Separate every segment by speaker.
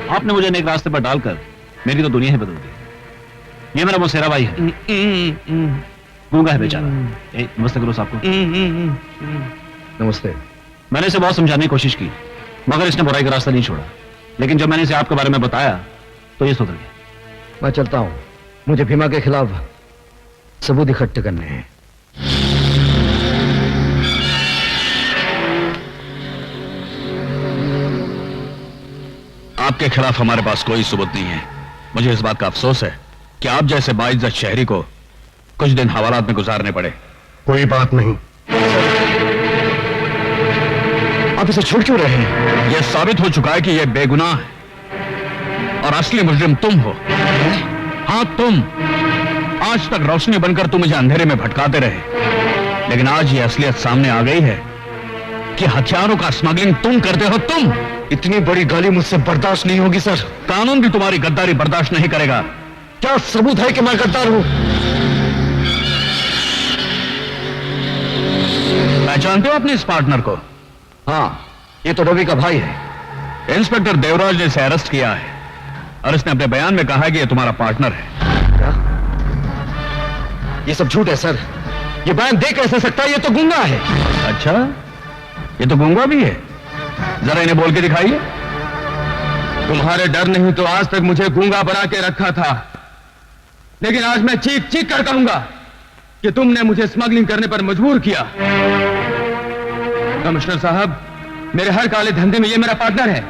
Speaker 1: आपने मुझे नेक रास्ते पर डालकर मेरी तो दुनिया ही बदल दी। ये मेरा मौसेरा भाई है, गूंगा है बेचारा। नमस्ते करो साहब को।
Speaker 2: नमस्ते।
Speaker 1: मैंने इसे बहुत समझाने की कोशिश की, मगर इसने बुराई का रास्ता नहीं छोड़ा। लेकिन जब मैंने इसे आपके बारे में बताया तो ये सुधर गया।
Speaker 2: मैं चलता हूं, मुझे भीमा के खिलाफ सबूत इकट्ठे करने हैं।
Speaker 3: आपके खिलाफ हमारे पास कोई सबूत नहीं है। मुझे इस बात का अफसोस है कि आप जैसे बाइज्जत शहरी को कुछ दिन हवालात में गुजारने पड़े।
Speaker 4: कोई बात नहीं।
Speaker 2: आप इसे छोड़ क्यों रहे हैं?
Speaker 3: यह साबित हो चुका है कि यह बेगुनाह है और असली मुजरिम तुम हो। हाँ तुम। आज तक रोशनी बनकर तुम मुझे अंधेरे में भटकाते रहे, लेकिन आज यह असलियत सामने आ गई है कि हथियारों का स्मगलिंग तुम करते हो। तुम।
Speaker 2: इतनी बड़ी गाली मुझसे बर्दाश्त नहीं होगी सर।
Speaker 3: कानून भी तुम्हारी गद्दारी बर्दाश्त नहीं करेगा।
Speaker 2: क्या सबूत है कि मैं गद्दार हूं?
Speaker 3: पहचानते हो अपने इस पार्टनर को?
Speaker 2: हाँ, ये तो रवि का भाई है।
Speaker 3: इंस्पेक्टर देवराज ने इसे अरेस्ट किया है और इसने अपने बयान में कहा है कि यह तुम्हारा पार्टनर है।
Speaker 2: क्या? ये सब झूठ है सर। ये बयान दे कैसे सकता है? ये तो गूंगा है।
Speaker 3: अच्छा, ये तो गूंगा भी है। जरा इन्हें बोल के दिखाइए।
Speaker 5: तुम्हारे डर नहीं तो आज तक मुझे गूंगा बना के रखा था, लेकिन आज मैं चीख चीख कर कहूंगा कि तुमने मुझे स्मगलिंग करने पर मजबूर किया। कमिश्नर साहब, मेरे हर काले धंधे में ये मेरा पार्टनर है।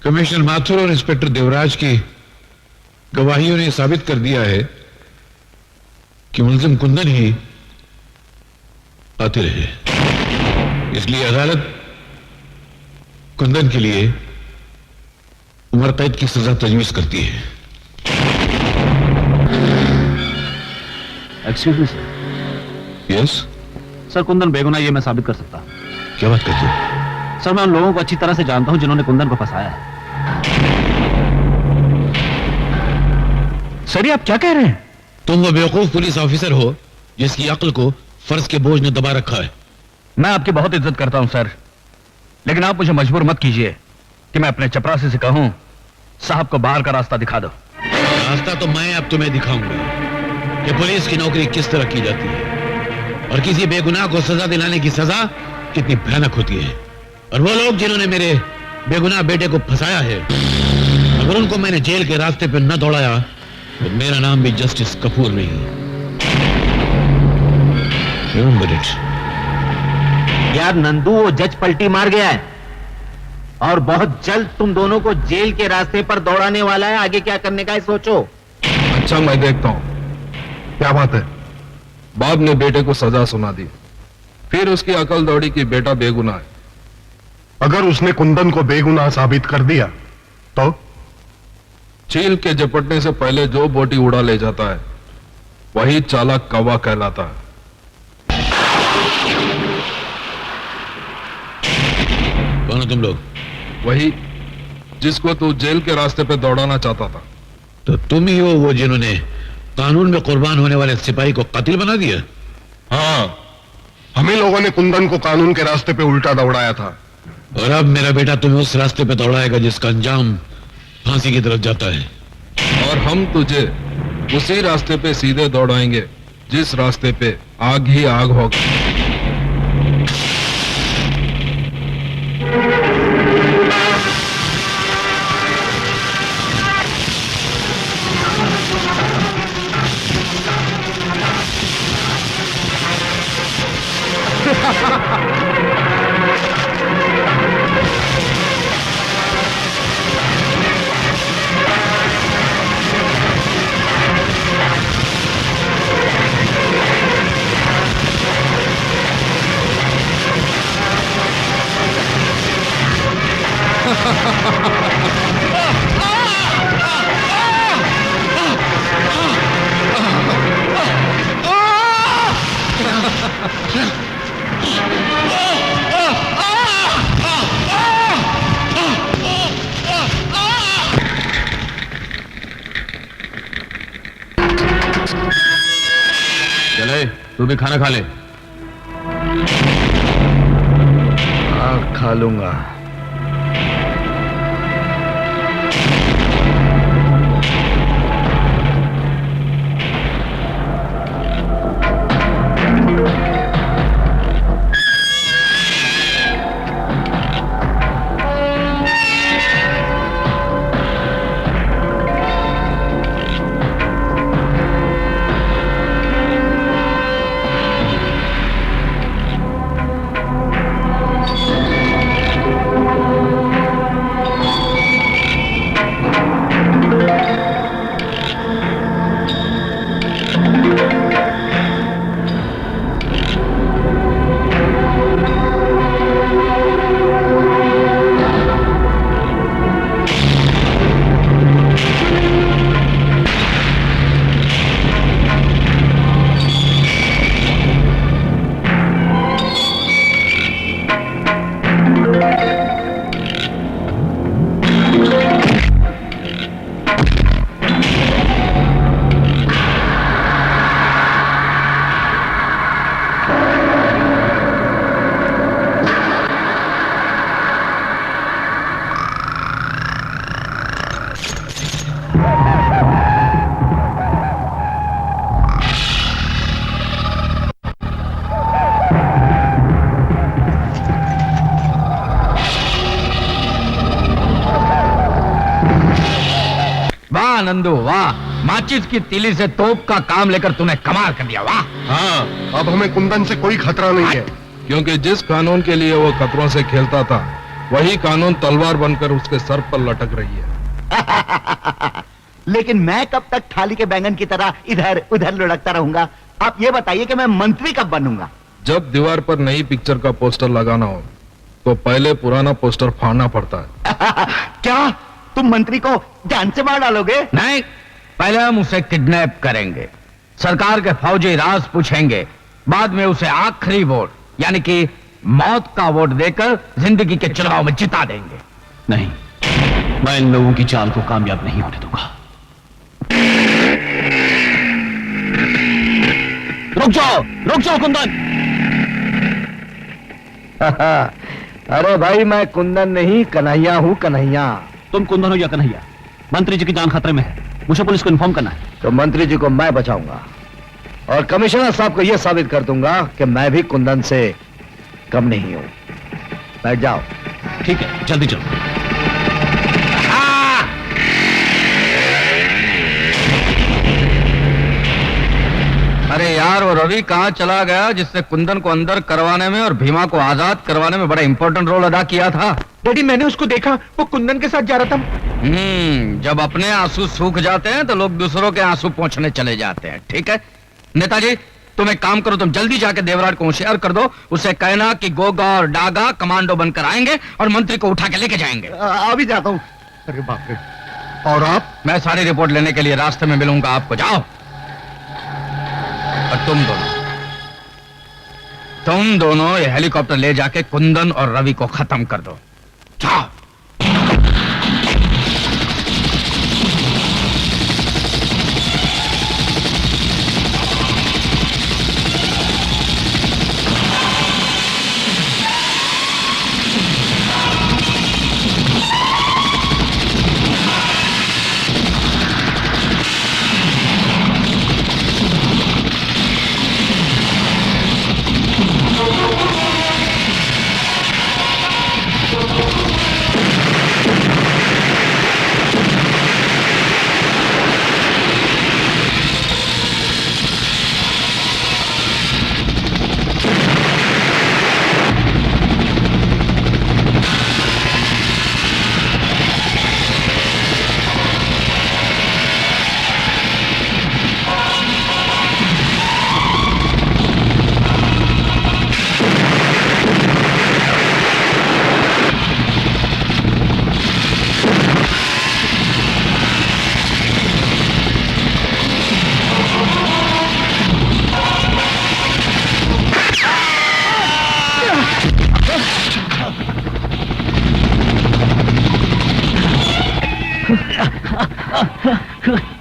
Speaker 4: कमिश्नर माथुर और इंस्पेक्टर देवराज की गवाहियों ने साबित कर दिया है कि मुलजिम कुंदन ही कातिल है। इसलिए अदालत कुंदन के लिए उम्र कैद की सजा तजवीज करती है।
Speaker 1: Excuse me sir.
Speaker 4: Yes
Speaker 1: sir, Kundan बेगुनाह ये मैं साबित कर सकता हूं।
Speaker 4: क्या बात करते हो?
Speaker 1: सर, मैं उन लोगों को अच्छी तरह से जानता हूं जिन्होंने कुंदन को फंसाया है।
Speaker 3: सर, ये आप क्या कह रहे हैं?
Speaker 4: तुम वो बेवकूफ पुलिस ऑफिसर हो जिसकी अक्ल को फर्ज के बोझ ने दबा रखा है।
Speaker 3: मैं आपकी बहुत इज्जत करता हूं सर, लेकिन आप मुझे मजबूर मत कीजिए कि मैं अपने चपरासी से कहूं साहब को बाहर का रास्ता दिखा दो।
Speaker 4: रास्ता तो मैं अब तुम्हें दिखाऊंगा कि पुलिस की नौकरी किस तरह की जाती है और किसी बेगुनाह को सजा दिलाने की सजा कितनी भयानक होती है। और वो लोग जिन्होंने मेरे बेगुनाह बेटे को फंसाया है, अगर उनको मैंने जेल के रास्ते पर न दौड़ाया तो मेरा नाम भी जस्टिस कपूर नहीं। Remember it.
Speaker 6: यार नंदू, वो जज पलटी मार गया है और बहुत जल्द तुम दोनों को जेल के रास्ते पर दौड़ाने वाला है। आगे क्या करने का है सोचो।
Speaker 7: अच्छा, मैं देखता हूं क्या बात है। बाप ने बेटे को सजा सुना दी, फिर उसकी अकल दौड़ी कि बेटा बेगुनाह है।
Speaker 8: अगर उसने कुंदन को बेगुनाह साबित कर दिया तो?
Speaker 7: चील के झपटने से पहले जो बोटी उड़ा ले जाता है वही चालाक कौवा कहलाता है।
Speaker 4: कौन हो तुम लोग?
Speaker 7: वही जिसको तू जेल के रास्ते पे दौड़ाना चाहता था।
Speaker 4: तो तुम ही हो वो जिन्होंने कानून में कुर्बान होने वाले सिपाही को कातिल बना दिया?
Speaker 8: हाँ, हम ही लोगों ने कुंदन को कानून के रास्ते पे उल्टा दौड़ाया था।
Speaker 4: और अब मेरा बेटा तुम्हें उस रास्ते पे दौड़ाएगा जिसका अंजाम फांसी की तरफ जाता है।
Speaker 7: और हम तुझे उसी रास्ते पे सीधे दौड़ाएंगे जिस रास्ते पे आग ही आग होगा।
Speaker 4: तू भी खाना खा ले।
Speaker 2: खा लूंगा।
Speaker 3: वाह नंदू वाह, माचिस की तीली से तोप का काम लेकर तूने कमाल कर दिया। वाह।
Speaker 8: हाँ, अब हमें कुंदन से कोई खतरा नहीं है।
Speaker 7: क्योंकि जिस कानून के लिए वो खतरों से खेलता था, वही कानून तलवार बनकर उसके सर पर लटक रही है।
Speaker 6: लेकिन मैं कब तक थाली के बैंगन की तरह इधर उधर लुढ़कता रहूंगा? आप ये बताइए कि मैं मंत्री कब बनूंगा?
Speaker 7: जब दीवार पर नई पिक्चर का पोस्टर लगाना हो तो पहले पुराना पोस्टर फाड़ना पड़ता है।
Speaker 6: क्या तुम मंत्री को जान से मार डालोगे?
Speaker 3: नहीं, पहले हम उसे किडनैप करेंगे, सरकार के फौजी राज पूछेंगे, बाद में उसे आखिरी वोट यानी कि मौत का वोट देकर जिंदगी के चुनाव में जिता देंगे।
Speaker 1: नहीं, मैं इन लोगों की चाल को कामयाब नहीं होने दूंगा। रुक जाओ कुंदन।
Speaker 2: अरे भाई, मैं कुंदन नहीं कन्हैया हूँ, कन्हैया।
Speaker 1: तुम कुंदन हो या कन्हैया, मंत्री जी की जान खतरे में है, मुझे पुलिस को इन्फॉर्म करना है।
Speaker 2: तो मंत्री जी को मैं बचाऊंगा और कमिश्नर साहब को यह साबित कर दूंगा कि मैं भी कुंदन से कम नहीं हूं। बैठ जाओ।
Speaker 1: ठीक है, जल्दी चलो।
Speaker 3: अरे यार, वो रवि कहाँ चला गया जिससे कुंदन को अंदर करवाने में और भीमा को आजाद करवाने में बड़ा इंपॉर्टेंट रोल अदा किया था?
Speaker 5: डैडी, मैंने उसको देखा, वो कुंदन के साथ जा रहा था।
Speaker 3: जब अपने आंसू सूख जाते हैं तो लोग दूसरों के आंसू पोंछने चले जाते हैं। ठीक है नेताजी, तुम एक काम करो, तुम जल्दी जाके देवराट को होशियार कर दो, उसे कहना कि गोगा और डागा कमांडो बनकर आएंगे और मंत्री को उठा के लेके जाएंगे।
Speaker 2: अभी जाता हूं। अरे बाप रे। और आप?
Speaker 3: मैं सारी रिपोर्ट लेने के लिए रास्ते में मिलूंगा आपको। जाओ। और तुम दोनों ये हेलीकॉप्टर ले जाके कुंदन और रवि को खत्म कर दो। जाओ।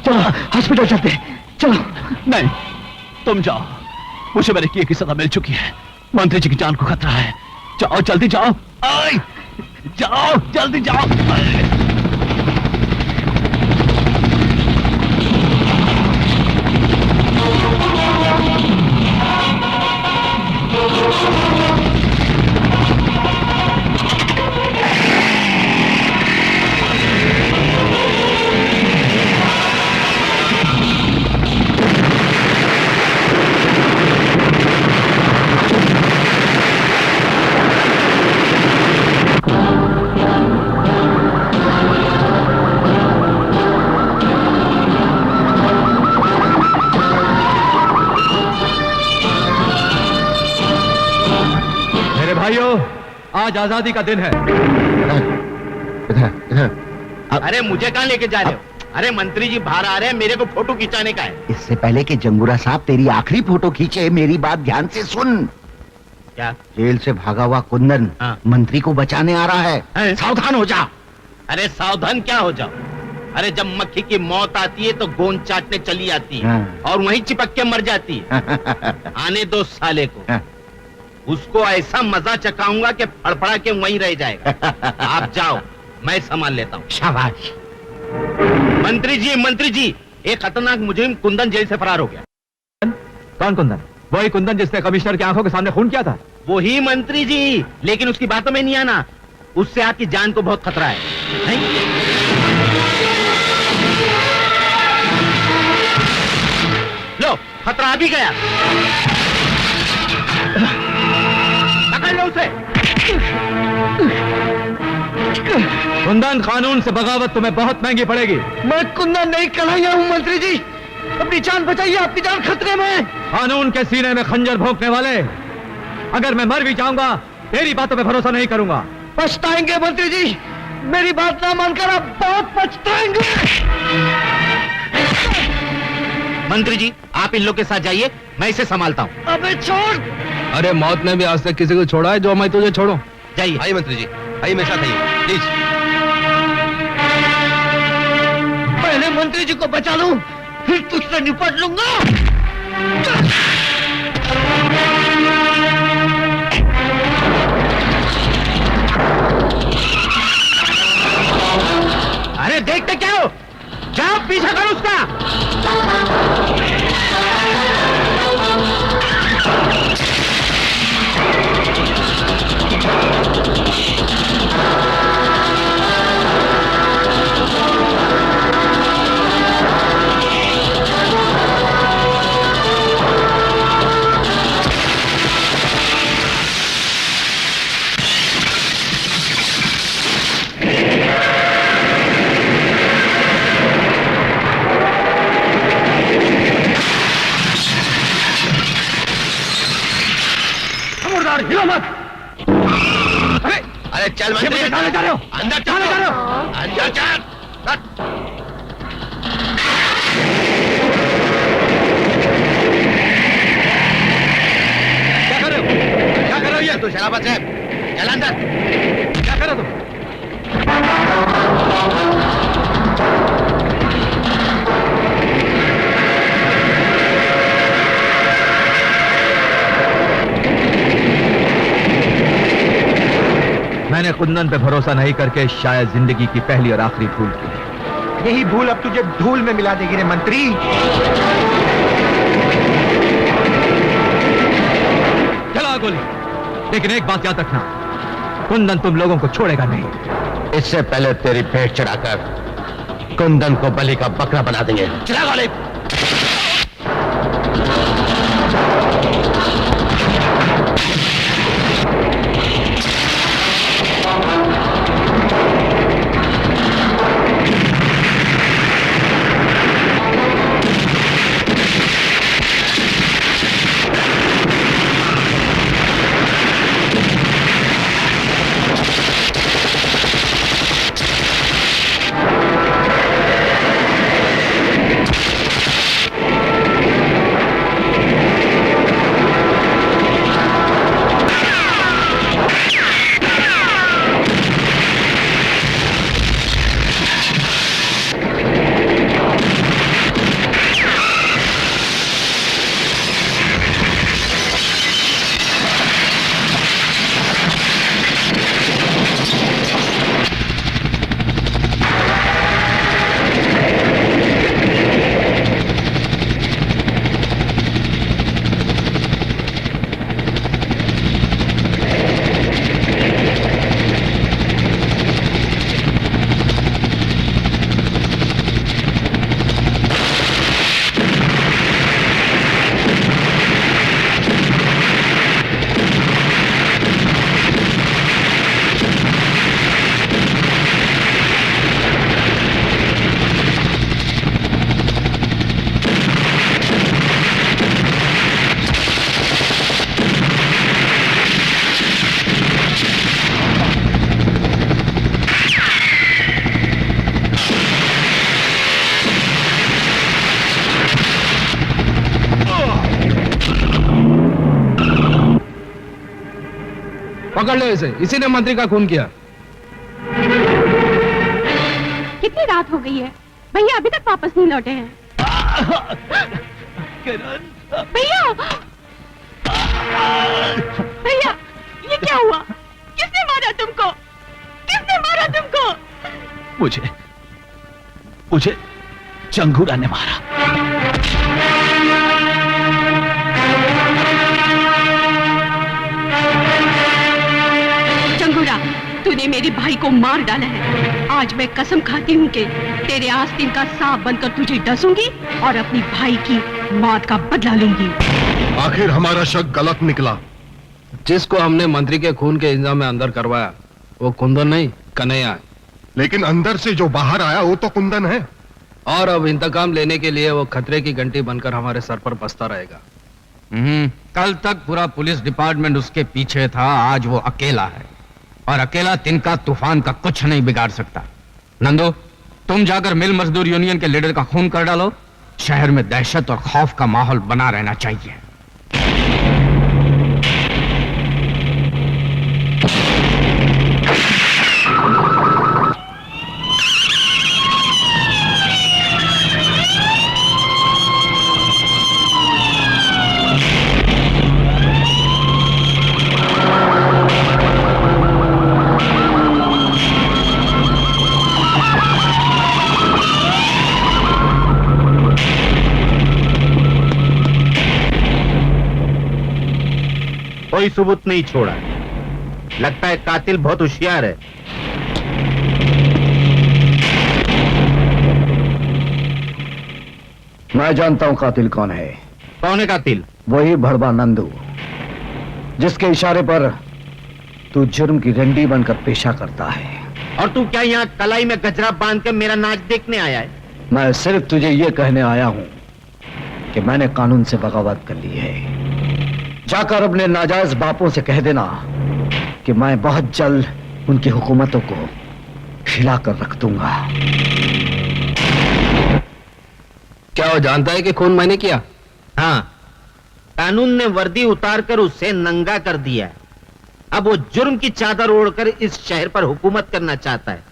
Speaker 2: चलो हॉस्पिटल चलते हैं, चलो।
Speaker 1: नहीं, तुम जाओ, मुझे मैंने किए की सजा मिल चुकी है। मंत्री जी की जान को खतरा है। जाओ जल्दी जाओ। आए, जाओ जल्दी जाओ। आए।
Speaker 2: भाइयों, आज आजादी का दिन है।
Speaker 6: अरे मुझे कहां लेके जा रहे हो? अरे मंत्री जी बाहर आ रहे हैं, मेरे को फोटो खिंचाने का है।
Speaker 9: इससे पहले कि जंगूरा साहब तेरी आखिरी फोटो खींचे, मेरी बात ध्यान से सुन।
Speaker 6: क्या?
Speaker 9: जेल से भागा हुआ कुंदन
Speaker 6: हाँ।
Speaker 9: मंत्री को बचाने आ रहा है। सावधान हो जा।
Speaker 6: अरे सावधान क्या हो जाओ? अरे जब मक्खी की मौत आती है तो गोंद चाटने चली आती है और वहीं चिपक के मर जाती है। आने दो साले को, उसको ऐसा मजा चकाऊंगा कि फड़फड़ा के वहीं रह जाएगा। आप जाओ, मैं संभाल लेता हूँ।
Speaker 9: शाबाश।
Speaker 6: मंत्री जी, एक खतरनाक मुजरिम कुंदन जेल से फरार हो गया।
Speaker 2: कौन कुंदन? वही कुंदन जिसने कमिश्नर की आंखों के सामने खून किया था?
Speaker 6: वही मंत्री जी, लेकिन उसकी बातों में नहीं आना। उससे आपकी जान को बहुत खतरा है, नहीं? लो, खतरा आ भी गया। पकड़ लो उसे।
Speaker 2: कुंदन, कानून से बगावत तुम्हें बहुत महंगी पड़ेगी।
Speaker 9: मैं कुंदन नहीं कन्हैया हूँ मंत्री जी। अपनी जान बचाइए, आपकी जान खतरे में है।
Speaker 2: कानून के सीने में खंजर भोंकने वाले, अगर मैं मर भी जाऊंगा तेरी बातों पे भरोसा नहीं करूंगा।
Speaker 9: पछताएंगे मंत्री जी, मेरी बात ना मानकर आप बहुत पछताएंगे।
Speaker 6: मंत्री जी, आप इन लोग के साथ जाइए, मैं इसे संभालता हूँ।
Speaker 9: अबे छोड़।
Speaker 7: अरे मौत ने भी आज तक किसी को छोड़ा है जो मैं तुझे छोड़ूं?
Speaker 6: जाइए।
Speaker 5: आइए मंत्री जी, आइए मेरे साथ आइए प्लीज।
Speaker 9: पहले मंत्री जी को बचा लूं, फिर तुझसे निपट लूंगा।
Speaker 6: अरे देखते क्या हो? जाओ पीछा करो उसका।
Speaker 2: हिलो मत।
Speaker 6: अरे चल मंत्री,
Speaker 2: कहां जा रहे हो?
Speaker 6: अंदर चल, अंदर चल।
Speaker 2: क्या कर रहे हो? क्या कर रहे हो ये?
Speaker 6: तू शराबत है, चल अंदर।
Speaker 2: क्या कर रहे हो तुम? मैंने कुंदन पे भरोसा नहीं करके शायद जिंदगी की पहली और आखिरी भूल की।
Speaker 9: यही भूल अब तुझे धूल में मिला देगी रे मंत्री।
Speaker 2: चला गोली। लेकिन एक बात याद रखना, कुंदन तुम लोगों को छोड़ेगा नहीं।
Speaker 6: इससे पहले तेरी भेंट चढ़ाकर कुंदन को बलि का बकरा बना देंगे। चला गोली।
Speaker 5: पकड़ लो इसे, इसी ने मंत्री का खून किया।
Speaker 10: कितनी रात हो गई है, भैया अभी तक वापस नहीं लौटे हैं। भैया भैया, ये क्या हुआ? किसने मारा तुमको? किसने मारा तुमको?
Speaker 1: मुझे चंगूरा ने मारा।
Speaker 10: चंगूरा, तूने मेरे भाई को मार डाला है। आज मैं कसम खाती हूँ कि तेरे आस्तीन का सांप बनकर तुझे डसूंगी और अपनी भाई की मौत का बदला लूंगी।
Speaker 8: आखिर हमारा शक गलत निकला।
Speaker 5: जिसको हमने मंत्री के खून के इल्जाम में अंदर करवाया वो कुंदन नहीं, कन्हैया है।
Speaker 8: लेकिन अंदर से जो बाहर आया वो तो कुंदन है।
Speaker 5: और अब इंतकाम लेने के लिए वो खतरे की घंटी बनकर हमारे सर पर बसता रहेगा। कल तक पूरा पुलिस डिपार्टमेंट उसके पीछे था, आज वो अकेला है और अकेला तिनका तूफान का कुछ नहीं बिगाड़ सकता। नंदू, तुम जाकर मिल मजदूर यूनियन के लीडर का खून कर डालो। शहर में दहशत और खौफ का माहौल बना रहना चाहिए।
Speaker 6: कोई सबूत नहीं छोड़ा। लगता है कातिल बहुत होशियार है।
Speaker 2: मैं जानता हूं कातिल कौन है।
Speaker 6: कौन है कातिल?
Speaker 2: वही भड़वा नंदू, जिसके इशारे पर तू जुर्म की रंडी बनकर पेशा करता है।
Speaker 6: और तू क्या यहाँ कलाई में गजरा बांध के मेरा नाच देखने आया है?
Speaker 2: मैं सिर्फ तुझे ये कहने आया हूं कि मैंने कानून से बगावत कर ली है। जाकर अपने नाजायज बापों से कह देना कि मैं बहुत जल्द उनकी हुकूमतों को हिलाकर रख दूंगा।
Speaker 5: क्या वो जानता है कि खून मैंने किया?
Speaker 6: हाँ, कानून ने वर्दी उतारकर उसे नंगा कर दिया। अब वो जुर्म की चादर ओढ़कर इस शहर पर हुकूमत करना चाहता है।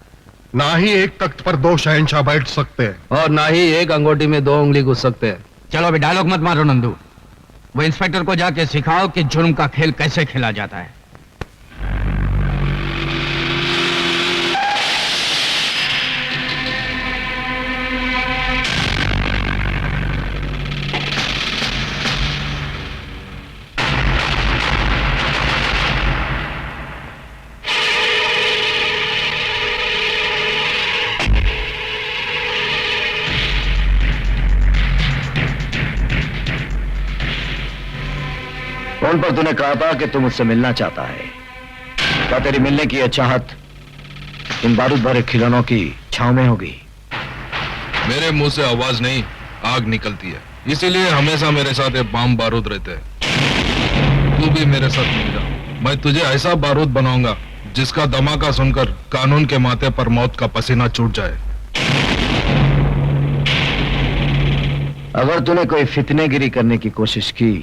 Speaker 8: ना ही एक तख्त पर दो शहंशाह बैठ सकते हैं
Speaker 5: और ना ही एक अंगूठी में दो उंगली घुस सकते हैं। चलो अभी डायलॉग मत मारो नंदू, वो इंस्पेक्टर को जाके सिखाओ कि जुर्म का खेल कैसे खेला जाता है।
Speaker 2: फोन पर तूने कहा था कि तू मुझसे मिलना चाहता है। क्या तेरी मिलने की यह चाहत इन बारूद भरे खिलौनों की छांव में होगी?
Speaker 7: मेरे मुंह से आवाज नहीं, आग निकलती है, इसीलिए हमेशा मेरे साथ ये बम बारूद रहते हैं। तू भी मेरे साथ मिल जा, मैं तुझे ऐसा बारूद बनाऊंगा जिसका धमाका सुनकर कानून के माथे पर मौत का पसीना छूट जाए।
Speaker 2: अगर तूने कोई फितनेगिरी करने की कोशिश की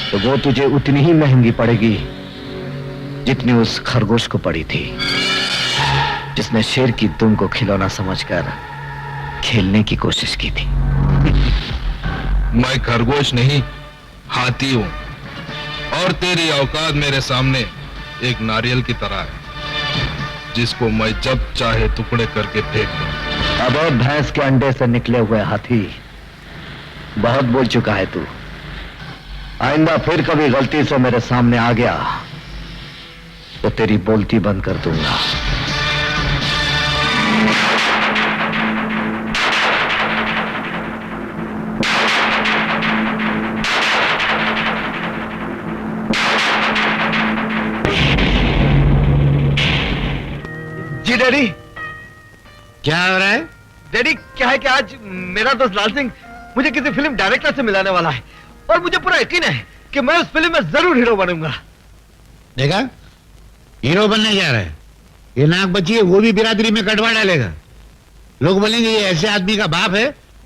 Speaker 2: तो वो तुझे उतनी ही महंगी पड़ेगी जितनी उस खरगोश को पड़ी थी, जिसने शेर की दुम को खिलौना समझकर खेलने की कोशिश की थी।
Speaker 7: मैं खरगोश नहीं, हाथी हूं और तेरी औकात मेरे सामने एक नारियल की तरह है जिसको मैं जब चाहे टुकड़े करके फेंक दूं।
Speaker 2: अब भैंस के अंडे से निकले हुए हाथी, बहुत बोल चुका है तू। आइंदा फिर कभी गलती से मेरे सामने आ गया तो तेरी बोलती बंद कर दूंगा।
Speaker 9: जी डैडी।
Speaker 6: क्या हो रहा है?
Speaker 9: डैडी क्या है कि आज मेरा दोस्त लाल सिंह मुझे किसी फिल्म डायरेक्टर से मिलाने वाला है और मुझे पूरा यकीन है कि मैं उस फिल्म में जरूर हीरो बनूंगा।
Speaker 4: देखा, हीरो बनने जा रहा है। ये नाक बची है, वो भी बिरादरी में कटवा डालेगा। लोग बोलेंगे ये ऐसे आदमी का बाप है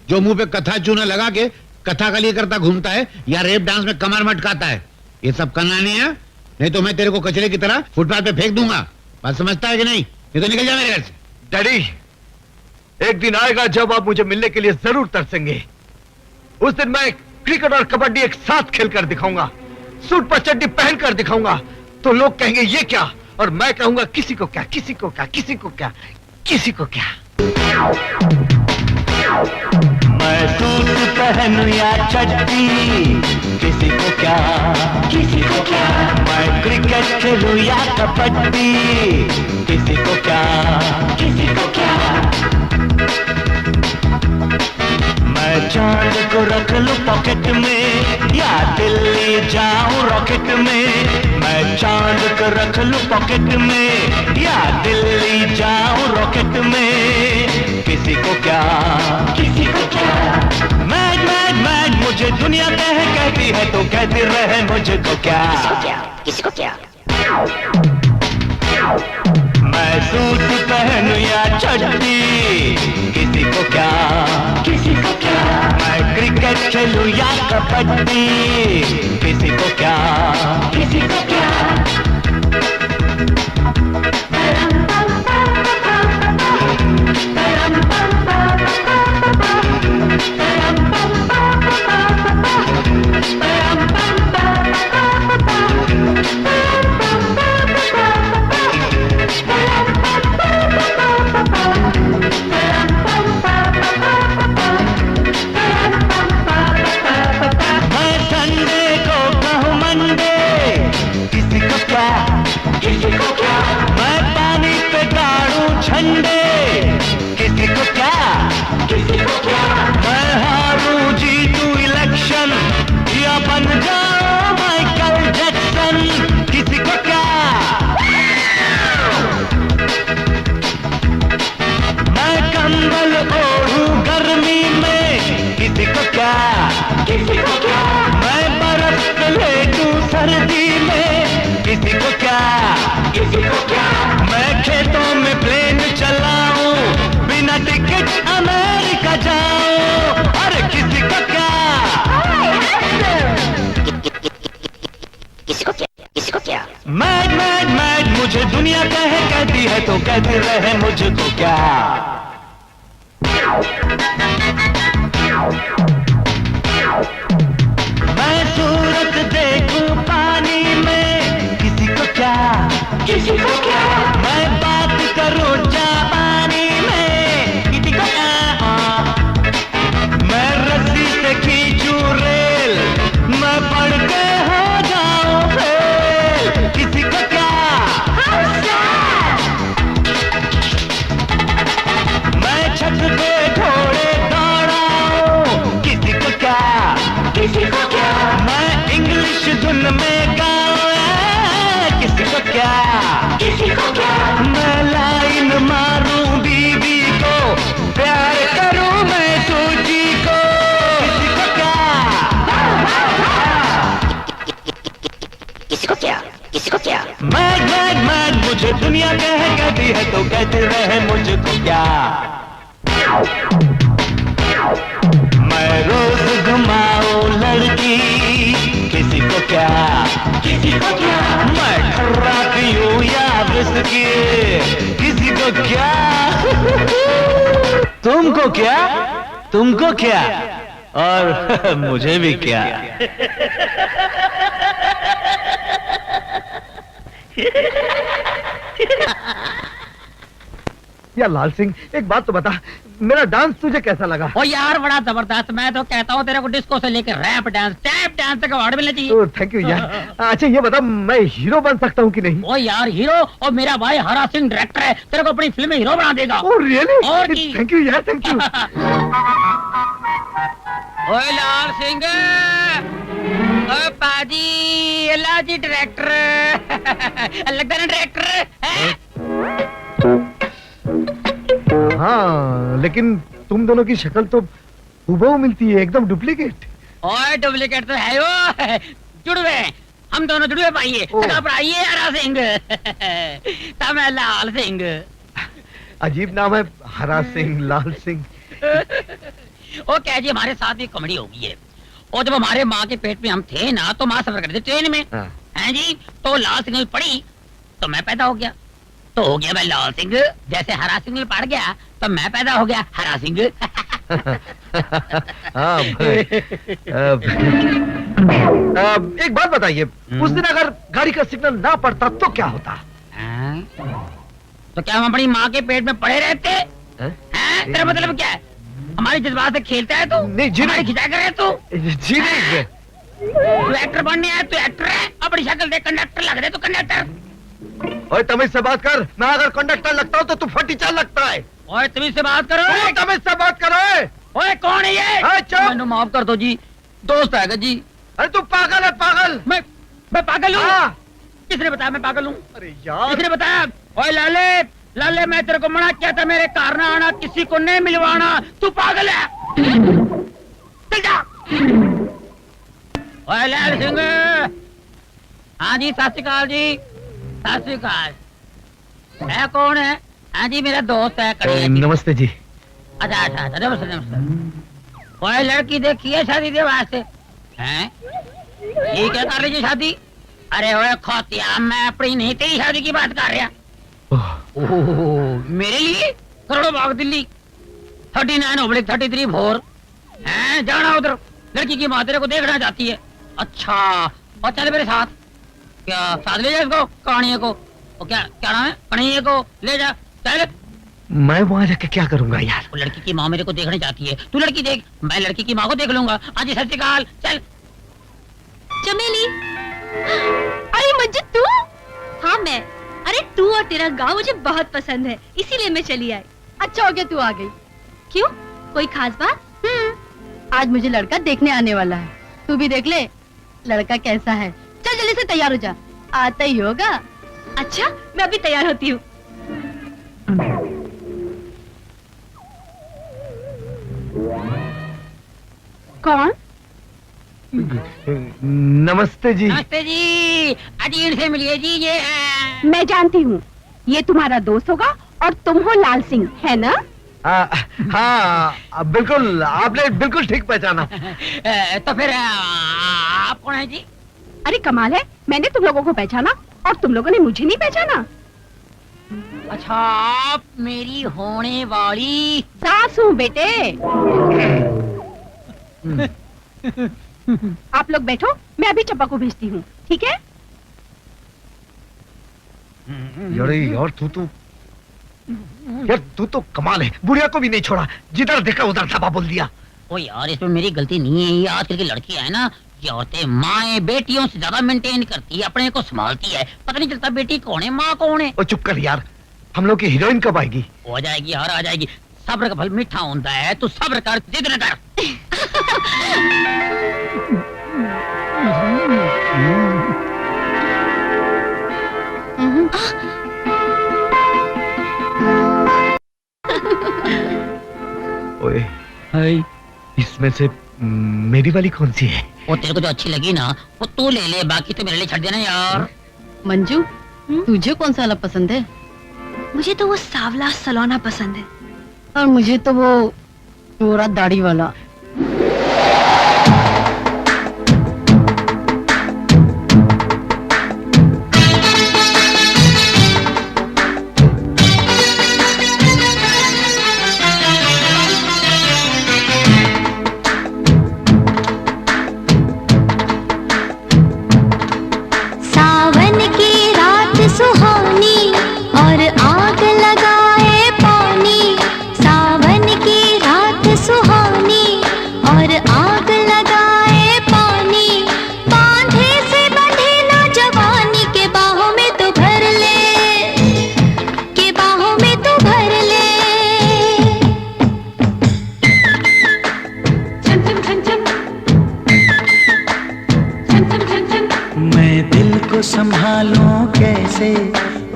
Speaker 4: जो मुंह पे कथा चूना लगा के कथा कली करता घूमता है या रेप डांस में कमर मटकाता है। ये सब करना नहीं है नहीं तो मैं तेरे को कचरे की तरह फुटपाथ पे फेंक दूंगा। बात समझता है कि नहीं? ये तो निकल जा मेरे घर से।
Speaker 9: डैडी, एक दिन आएगा जब आप मुझे मिलने के लिए जरूर तरसेंगे। उस दिन मैं क्रिकेट और कबड्डी एक साथ खेलकर दिखाऊंगा, सूट पर चड्डी पहनकर दिखाऊंगा। तो लोग कहेंगे ये क्या, और मैं कहूंगा किसी को क्या, किसी को क्या, किसी को क्या, किसी को क्या।
Speaker 2: मैं सूट पहनूं या चड्डी, किसी को क्या, किसी को क्या। मैं क्रिकेट खेलूं या कबड्डी, किसी को क्या, किसी को क्या। मैं चांद को रख लूं पॉकेट में या दिल्ली जाऊं रॉकेट में। मैं चांद को रख लूं पॉकेट में या दिल्ली जाऊं रॉकेट में, किसी को क्या, किसी को क्या। मैड मैड मैड मुझे दुनिया कहती है तो कहती रहे मुझको क्या, किसी को क्या। मैं सूट पहनूं या चड्डी, किसी को क्या, किसी को क्या। मैं क्रिकेट खेलूं या कबड्डी, किसी को क्या, किसी को क्या। मैड मैड मैड मुझे दुनिया कहती है तो कहती रहे मुझको क्या। मैं सूरत देखूं पानी में, किसी को क्या, किसी को क्या। मैं बात करूं जापानी में, किसी को क्या। मैं रस्सी से खींचूं रेल, मैं पढ़ के हो जाऊं फेल, किसी को क्या। मैं छत पे घोड़े दौड़ाऊं, किसी को क्या, किसी को क्या। मैं इंग्लिश धुन में गाऊं, किसी को क्या, किसी को क्या। मैं लाइन मारूं बीवी को, प्यार करूं मैं सूजी को, किसी को क्या, किसी को क्या, किसी को क्या। मैड मैड मैड मुझे दुनिया कहती है तो कहते रहे मुझको क्या। मैं रोज घुमाऊं लड़की, किसी को क्या, किसी को क्या। मैं खर्रा पीऊं या विस्की, किसी को क्या। तुमको क्या, तुमको क्या, और मुझे भी क्या।
Speaker 9: या लाल सिंह, एक बात तो बता, मेरा डांस तुझे कैसा लगा?
Speaker 11: ओ यार बड़ा जबरदस्त। मैं तो कहता हूँ तेरे को डिस्को से लेकर रैप डांस, टैप डांस तक अवार्ड मिलना चाहिए।
Speaker 9: थैंक यू यार। अच्छा ये बता, मैं हीरो बन सकता हूँ कि नहीं?
Speaker 11: ओ यार हीरो, और मेरा भाई हरा सिंह डायरेक्टर है, तेरे को अपनी फिल्म में हीरो बना देगा।
Speaker 9: Oh really?
Speaker 11: और
Speaker 9: थैंक यू यार, थैंक यू।
Speaker 11: ओए लाल सिंह, ओ पाजी, लाजी डायरेक्टर लगता है डायरेक्टर।
Speaker 9: हाँ, लेकिन तुम दोनों की शक्ल तो हूबहू मिलती है, एकदम डुप्लीकेट।
Speaker 11: ओए डुप्लीकेट तो है वो, जुड़वे, हम दोनों जुड़वे पाइए। ये हरा सिंह तब मैं लाल सिंह।
Speaker 9: अजीब नाम है, हरा सिंह, लाल सिंह।
Speaker 11: ओ क्या जी, हमारे साथ भी कॉमेडी हो गई है। और जब हमारे माँ के पेट में हम थे ना, तो माँ सफर करते ट्रेन में। हैं जी, तो लाल सिग्नल पड़ी तो मैं पैदा हो गया, तो हो गया मैं लाल सिंह। जैसे हरा सिग्नल पड़ गया तो मैं पैदा हो गया हरा सिंह।
Speaker 9: हाँ भाई। एक बात बताइए, उस दिन अगर गाड़ी का सिग्नल ना पड़ता तो क्या होता?
Speaker 11: तो क्या हम अपनी माँ के पेट में पड़े रहते? तेरा मतलब क्या है? हमारे जज्बात से खेलता है तू?
Speaker 9: नहीं जी नहीं।
Speaker 11: खिंचा कर तू?
Speaker 9: जी नहीं।
Speaker 11: तू एक्टर बनने आया, तू एक्टर है? अपनी शक्ल देख कंडक्टर लग रहे, तू कंडक्टर।
Speaker 9: ओए तमीज से बात कर, मैं अगर कंडक्टर लगता हूँ तो तू फटीचा लगता है।
Speaker 11: ओए तमीज से बात करो।
Speaker 9: तमीज से बात करो।
Speaker 11: ओए कौन है ये?
Speaker 9: मैंने
Speaker 11: माफ कर दो जी, दोस्त है जी।
Speaker 9: अरे तू पागल है, पागल।
Speaker 11: मैं पागल हूँ? किसने बताया मैं पागल हूँ?
Speaker 9: अरे यार,
Speaker 11: किसने बताया? ओए लाले, लाले मैं तेरे को मना किया था मेरे कार ना आना, किसी को नहीं मिलवाना। तू पागल है? चल जा। ओए लाल सिंह। हाँ जी, सत श्री अकाल जी, सत श्री अकाल। है कौन है? हाँ जी मेरा दोस्त है।
Speaker 9: नमस्ते जी।
Speaker 11: अच्छा अच्छा अच्छा, नमस्ते नमस्ते। कोई लड़की देखी है शादी के वास्ते? हैं? ये क्या कर लीजिए शादी? अरे ओए खोतिया, मैं अपनी नहीं तेरी शादी की बात कर रहा। ओह, मेरे लिए करोड़ों बाग दिल्ली 39/33 4 हैं? जाना उधर, लड़की की माँ तेरे को देखना चाहती है। अच्छा, और चल मेरे साथ। क्या साथ ले जा इसको, कहानियों को? क्या क्या नाम है? कहानियों को ले जा, चल।
Speaker 9: मैं वहाँ जाके क्या करूंगा यार?
Speaker 11: वो लड़की की माँ मेरे को देखने चाहती है, तू लड़की देख, मैं लड़की की माँ को देख लूंगा। आज सत श्री अकाल, चल।
Speaker 10: चमेली, अरे मंजू तू? हाँ मैं। अरे तू और तेरा गांव मुझे बहुत पसंद है, इसीलिए मैं चली आई।
Speaker 12: अच्छा हो गया तू आ गई।
Speaker 10: क्यों, कोई खास बात?
Speaker 12: आज मुझे लड़का देखने आने वाला है, तू भी देख ले लड़का कैसा है। चल जल्दी से तैयार हो जा, आता ही होगा।
Speaker 10: अच्छा, मैं अभी तैयार होती हूँ।
Speaker 12: कौन?
Speaker 9: नमस्ते जी।
Speaker 11: नमस्ते जी, अजीर से मिलिए जी। ये है।
Speaker 12: मैं जानती हूँ, ये तुम्हारा दोस्त होगा और तुम हो लाल सिंह, है ना?
Speaker 9: हाँ बिल्कुल, आपने बिल्कुल ठीक पहचाना।
Speaker 11: तो फिर आप कौन है जी?
Speaker 12: अरे कमाल है, मैंने तुम लोगों को पहचाना और तुम लोगों ने मुझे नहीं पहचाना।
Speaker 11: अच्छा, आप मेरी होने वाली
Speaker 12: सास हूँ बेटे। आप लोग बैठो, मैं अभी चंपा को भेजती हूँ, ठीक है?
Speaker 9: यार तू तो कमाल है, बुढ़िया को भी नहीं छोड़ा, जिधर देखा उधर धबा बोल दिया।
Speaker 11: ओ यार, इसमें मेरी गलती नहीं है। ये आजकल की लड़की है ना, ये औरतें माएं बेटियों से ज्यादा मेंटेन करती है, अपने को संभालती है, पता नहीं चलता बेटी कौन है माँ कौन है।
Speaker 9: ओ चुप कर यार, हम लोग की हीरोइन कब आएगी?
Speaker 11: हो जाएगी यार, आ जाएगी। सब्र का फल मीठा होता है, तू सब्र कर, जिद न कर।
Speaker 9: ओए, इसमें से मेरी वाली कौन सी है?
Speaker 11: वो तेरे को जो अच्छी लगी ना, वो तू ले ले, बाकी तो मेरे लिए छੱड देना यार।
Speaker 12: मंजू, तुझे कौन सा वाला पसंद है?
Speaker 10: मुझे तो वो सावला सलोना पसंद है।
Speaker 12: और मुझे तो वो गोरा दाढ़ी वाला।
Speaker 13: सावन की रात सुहानी और आग लगाए पानी। सावन की रात सुहानी और आग लगाए पानी। बांधे से बंधे ना जवानी के बाहों में तो भर ले, के बाहों में तो भर ले।
Speaker 10: छम छम छम छम छम छम छम छम।
Speaker 14: मैं दिल को संभालूं कैसे,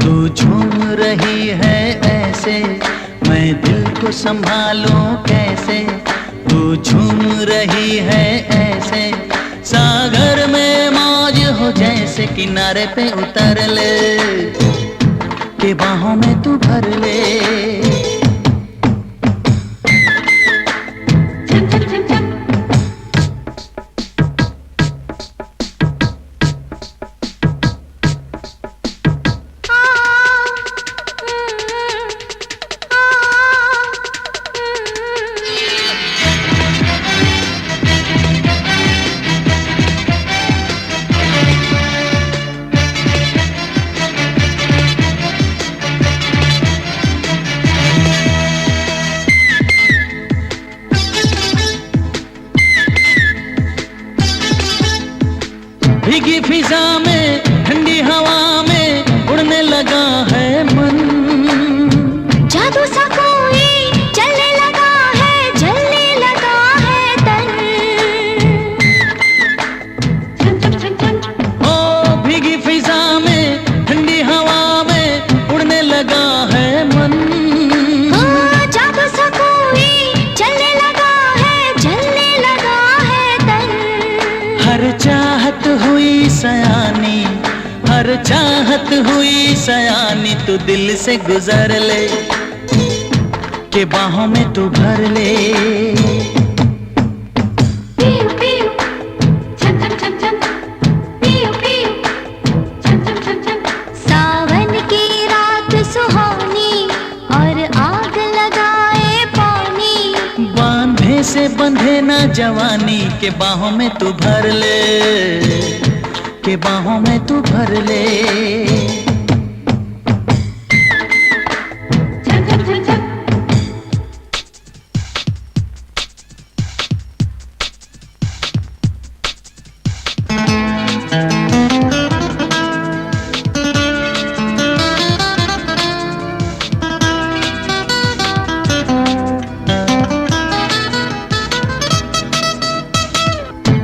Speaker 14: तू झूम रही है ऐसे। मैं दिल को संभालूं कैसे, तू झूम रही है ऐसे। सागर में मौज हो जैसे, किनारे पे उतर ले, के बाहों में तू भर ले।
Speaker 10: छम छम छम छम।
Speaker 14: भीगी फिजा में ठंडी हवा में उड़ने लगा है मन।
Speaker 13: जादू सा कोई चलने लगा है, जलने लगा है तन।
Speaker 14: ओ भीगी फिजा में ठंडी हवा में उड़ने लगा है मन।
Speaker 13: जादू सा कोई चलने लगा है, जलने लगा है तन।
Speaker 14: हर चाहत हुई सयानी, हर चाहत हुई सयानी, तू दिल से गुजर ले के बाहों में तू भर ले।
Speaker 13: पियो पियो छम छम छम छम, पियो पियो छम छम छम छम। सावन की रात सुहानी और आग लगाए पानी।
Speaker 14: बांधे से बंधे ना जवानी, के बाहों में तू भर ले, के बाहों में तू भर ले।
Speaker 13: छम छम छम छम।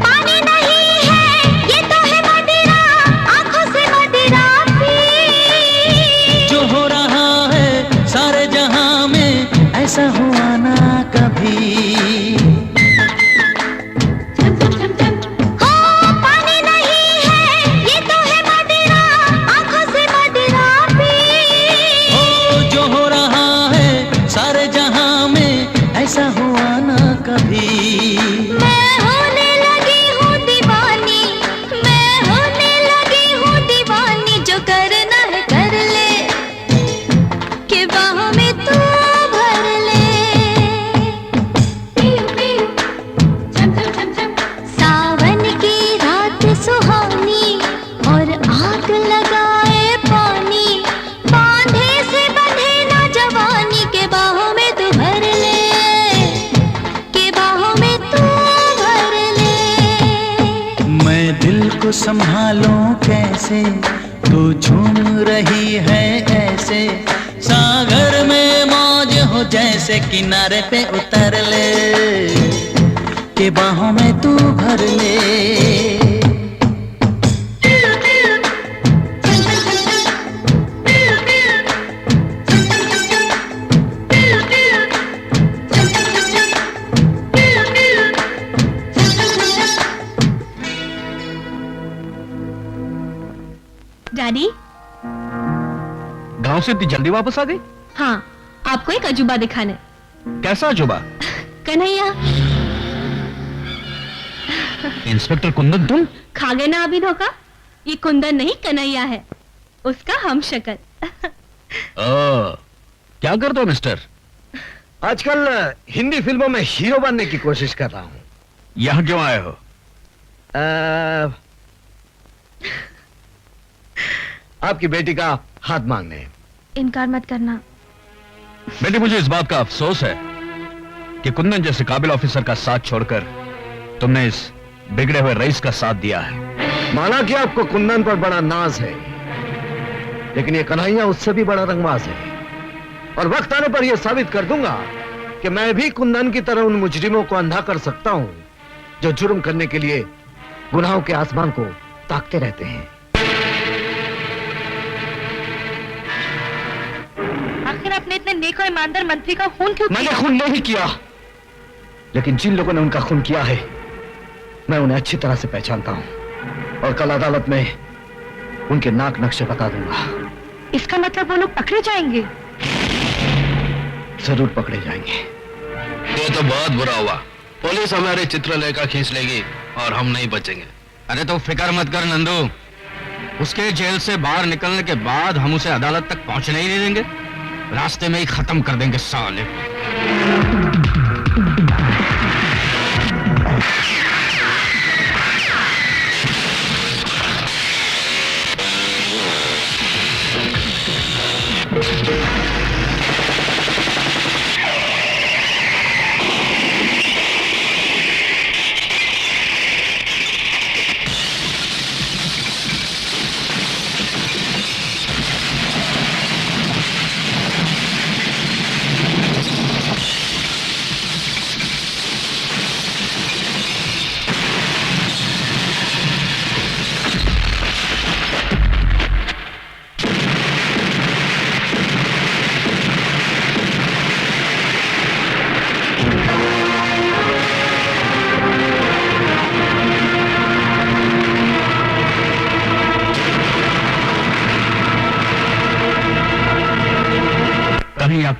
Speaker 13: पानी नहीं है ये तो है मदिरा, आंखों से मदिरा पी।
Speaker 14: जो हो रहा है सारे जहां में, ऐसा हुआ ना कभी।
Speaker 13: हो पानी नहीं है ये तो है मदिरा, आंखों से मदिरा पी।
Speaker 14: ओ जो हो रहा है सारे जहां में, ऐसा हुआ ना कभी।
Speaker 13: मैं होने लगी हूँ दीवानी, मैं होने लगी हूँ दीवानी। जो करना है कर ले, के बाहों में तू भर ले। पियो पियो छम छम छम छम। सावन की रात सुहानी और आग लगाए पानी। बांधे से बंधे ना जवानी, के बाहों में तू भर ले, के बाहों में तू भर ले।
Speaker 14: मैं दिल को संभालूं कैसे, तू झूम रही है ऐसे। सागर में मौज हो जैसे, किनारे पे उतर ले, के बाहों में तू भर ले।
Speaker 13: पियो पियो छम छम छम छम। पियो पियो छम छम छम छम। पियो पियो छम छम छम छम। पियो पियो छम छम छम छम।
Speaker 12: डैडी।
Speaker 3: गांव से इतनी जल्दी वापस आ गई?
Speaker 12: हाँ, आपको एक अजूबा दिखाने।
Speaker 3: कैसा अजूबा?
Speaker 12: कन्हैया।
Speaker 3: इंस्पेक्टर कुंदन तुम?
Speaker 12: खा गए ना अभी धोखा? ये कुंदन नहीं कन्हैया है, उसका हम शक्ल।
Speaker 3: क्या करते हो मिस्टर?
Speaker 9: आजकल हिंदी फिल्मों में हीरो बनने की कोशिश कर रहा हूँ।
Speaker 3: यहाँ क्यों आए हो?
Speaker 9: आपकी बेटी का हाथ मांगने।
Speaker 12: इनकार मत करना।
Speaker 3: बेटी, मुझे इस बात का अफसोस है कि कुंदन जैसे काबिल ऑफिसर का साथ छोड़कर तुमने इस बिगड़े हुए रईस का साथ दिया है।
Speaker 9: माना कि आपको कुंदन पर बड़ा नाज है, लेकिन ये कन्हैया उससे भी बड़ा रंगबाज है। और वक्त आने पर यह साबित कर दूंगा कि मैं भी कुंदन की तरह उन मुजरिमों को अंधा कर सकता हूं जो जुर्म करने के लिए गुनाहों के आसमान को ताकते रहते हैं।
Speaker 12: आखिर आपने इतने नेक और ईमानदार मंत्री का खून क्यों किया?
Speaker 9: मैंने खून नहीं किया, लेकिन जिन लोगों ने उनका खून किया है, मैं उन्हें अच्छी तरह से पहचानता हूं और कल अदालत में उनके नाक नक्शे बता दूंगा।
Speaker 12: इसका मतलब वो लोग पकड़े जाएंगे?
Speaker 2: जरूर पकड़े जाएंगे।
Speaker 7: ये तो बहुत बुरा हुआ। पुलिस हमारे चित्रलेखा खींच लेगी और हम नहीं बचेंगे।
Speaker 5: अरे तो फिक्र मत कर नंदू, उसके जेल से बाहर निकलने के बाद हम उसे अदालत तक पहुंचने ही नहीं देंगे, रास्ते में ही खत्म कर देंगे साले।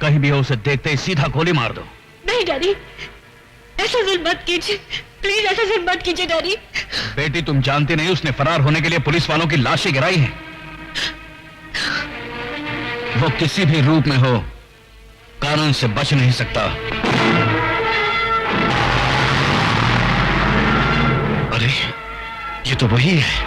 Speaker 3: कहीं भी हो उसे देखते ही सीधा गोली मार दो।
Speaker 10: नहीं डैडी, ऐसा जुल्म मत कीजिए, प्लीज ऐसा जुल्म मत कीजिए डैडी।
Speaker 3: बेटी तुम जानती नहीं उसने फरार होने के लिए पुलिस वालों की लाशें गिराई हैं। वो किसी भी रूप में हो कानून से बच नहीं सकता।
Speaker 2: अरे ये तो वही है।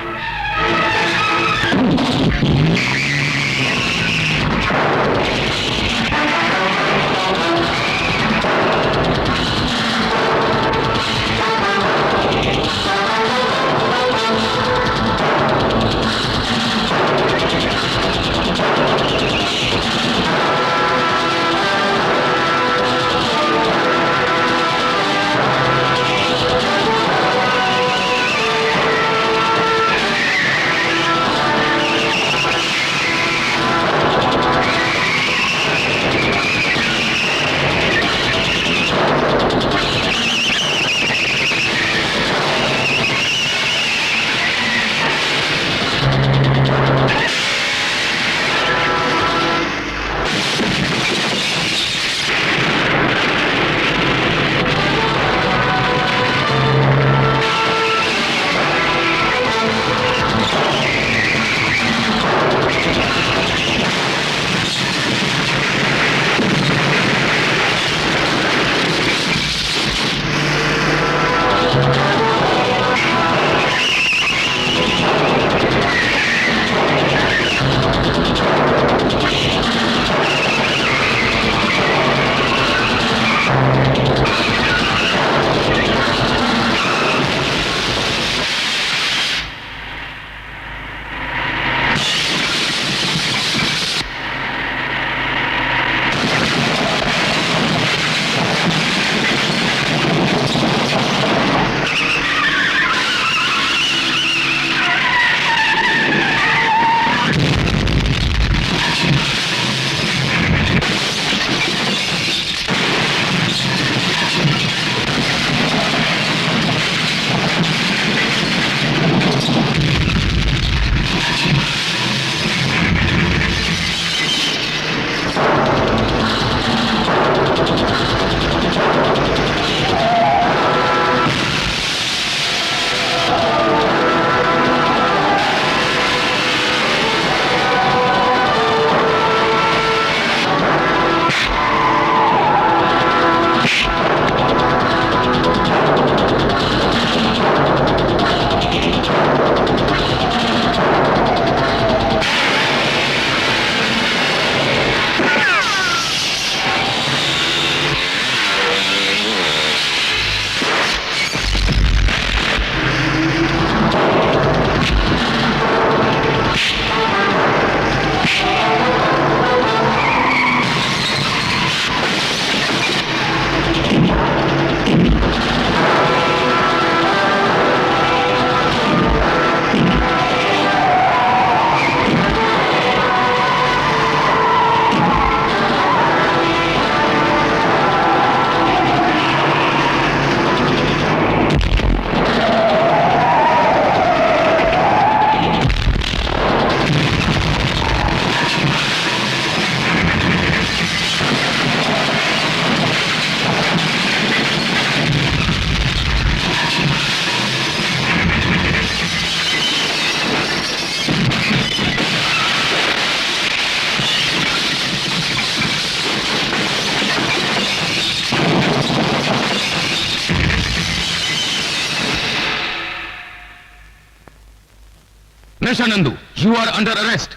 Speaker 3: नशा Nandu, you are under arrest.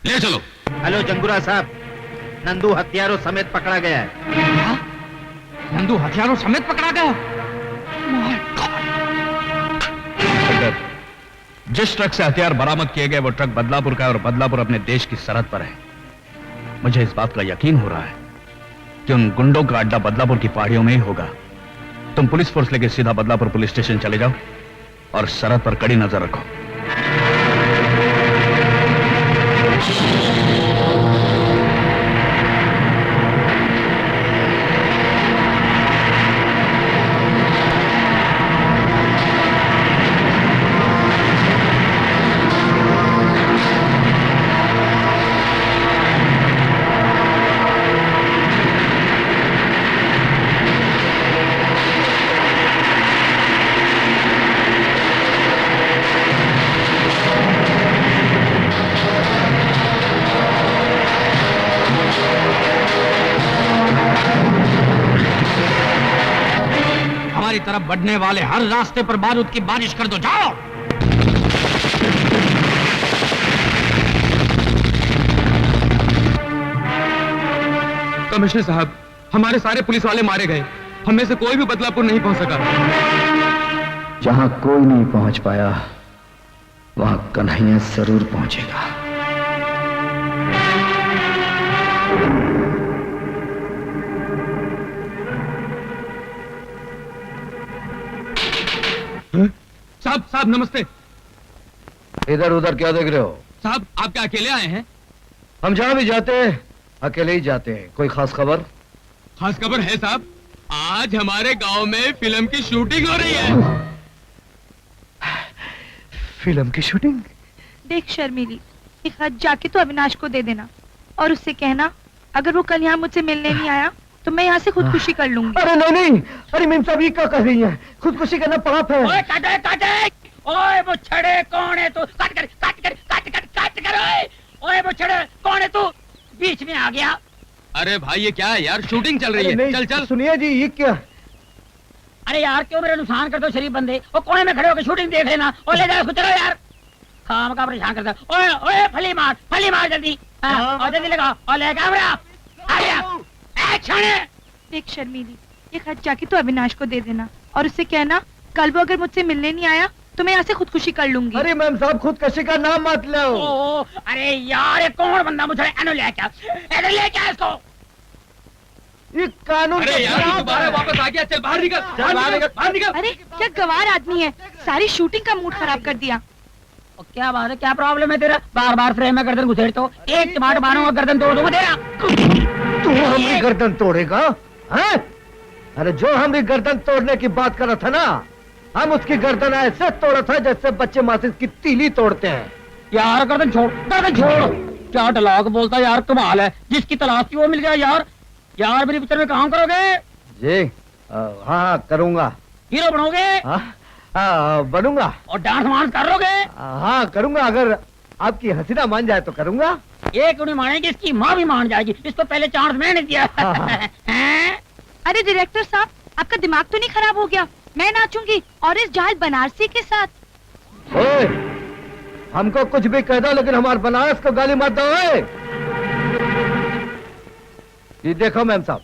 Speaker 3: ले चलो।
Speaker 6: हेलो जंगूरा साहब, नंदू हथियारों समेत पकड़ा गया है।
Speaker 5: नंदू हथियारों समेत पकड़ा गया?
Speaker 3: जिस ट्रक से हथियार बरामद किए गए वो ट्रक बदलापुर का है और बदलापुर अपने देश की सरहद पर है। मुझे इस बात का यकीन हो रहा है कि उन गुंडों का अड्डा बदलापुर की पहाड़ियों में ही होगा। तुम पुलिस फोर्स लेके सीधा बदलापुर पुलिस स्टेशन चले जाओ और सरहद पर कड़ी नजर रखो।
Speaker 5: हमारी तरफ बढ़ने वाले हर रास्ते पर बारूद की बारिश कर दो। जाओ।
Speaker 15: कमिश्नर साहब, हमारे सारे पुलिस वाले मारे गए। हम में से कोई भी बदलापुर नहीं पहुंच सका।
Speaker 2: जहां कोई नहीं पहुंच पाया वहां कन्हैया जरूर पहुंचेगा।
Speaker 15: साहब नमस्ते।
Speaker 2: इधर उधर क्या देख रहे हो?
Speaker 15: साहब, आप क्या अकेले आए हैं?
Speaker 2: हम जहां भी जाते हैं अकेले ही जाते हैं। कोई खास खबर?
Speaker 15: खास खबर है साहब, आज हमारे गांव में फिल्म की शूटिंग हो रही है।
Speaker 2: फिल्म की शूटिंग?
Speaker 16: देख शर्मीली, एक हाथ जाके तो अविनाश को दे देना और उससे कहना अगर वो कल यहाँ मुझसे मिलने नहीं आया तो मैं यहाँ से खुदकुशी कर लूंगी।
Speaker 9: अरे नहीं, अरे मेम साहब ये क्या कर रही हैं? खुदकुशी करना पाप है।
Speaker 11: ओए काटे काटे, ओए वो छड़े कौन है तू? काट कर काट कर काट कर काट कर। ओए वो छड़े कौन है तू? बीच में आ गया।
Speaker 15: अरे भाई ये क्या है यार, शूटिंग चल रही है। चल चल।
Speaker 9: सुनिए जी, ये क्या?
Speaker 11: अरे यार क्यों मेरा नुकसान करते हो शरीफ बंदे? वो कोने में खड़े होकर शूटिंग देख लेना। और ले जाओ उसको, चलो यार। खाम का परेशान करता। ओए ओए फली मार जल्दी। और जल्दी लगा और ले कैमरा। आ गया एक्शन।
Speaker 16: देख शर्मीली, एक हाथ जाके तो अविनाश को दे देना और उससे कहना कल वो अगर मुझसे मिलने नहीं आया तो मैं यहाँ से खुदकुशी कर लूंगी।
Speaker 9: अरे मैम साहब, खुदकुशी का नाम मत लो।
Speaker 11: अरे यार ये कौन बंदा मुझे ले क्या इसको?
Speaker 9: ये कानून
Speaker 15: अरे यार दोबारा वापस आ गया। चल बाहर निकल, बाहर निकल।
Speaker 16: अरे क्या गवार आदमी है, सारी शूटिंग का मूड खराब कर दिया।
Speaker 11: क्या बात है, क्या प्रॉब्लम है तेरा? बार बार फ्रेम में गर्दन घुसेड़ तो एक टमाटर मारूंगा गर्दन तोड़ दूंगा तेरा।
Speaker 9: तू हमारी गर्दन तोड़ेगा? हैं? अरे जो हमारी गर्दन तोड़ने की बात कर रहा था ना, हम उसकी गर्दन ऐसे तोड़ा था जैसे बच्चे माचिस की तीली तोड़ते हैं।
Speaker 11: यार गर्दन छोड़, गर्दन छोड़। क्या डायलॉग बोलता यार, कमाल है। जिसकी तलाश थी वो मिल गया यार। यार मेरी पिक्चर में काम करोगे?
Speaker 9: जी हाँ करूंगा।
Speaker 11: हीरो बनोगे?
Speaker 9: बनूंगा।
Speaker 11: और डांस वांस करोगे?
Speaker 9: हाँ करूंगा, अगर आपकी हसीना मान जाए तो करूंगा।
Speaker 11: एक नहीं मानेगी, इसकी माँ भी मान जाएगी। इसको पहले चांस मैंने दिया।
Speaker 16: अरे डायरेक्टर साहब, आपका दिमाग तो नहीं खराब हो गया? मैं नाचूंगी और इस जाल बनारसी के साथ।
Speaker 9: ओए, हमको कुछ भी कह दो लेकिन हमारे बनारस को गाली मत दो। ये देखो मैम साहब,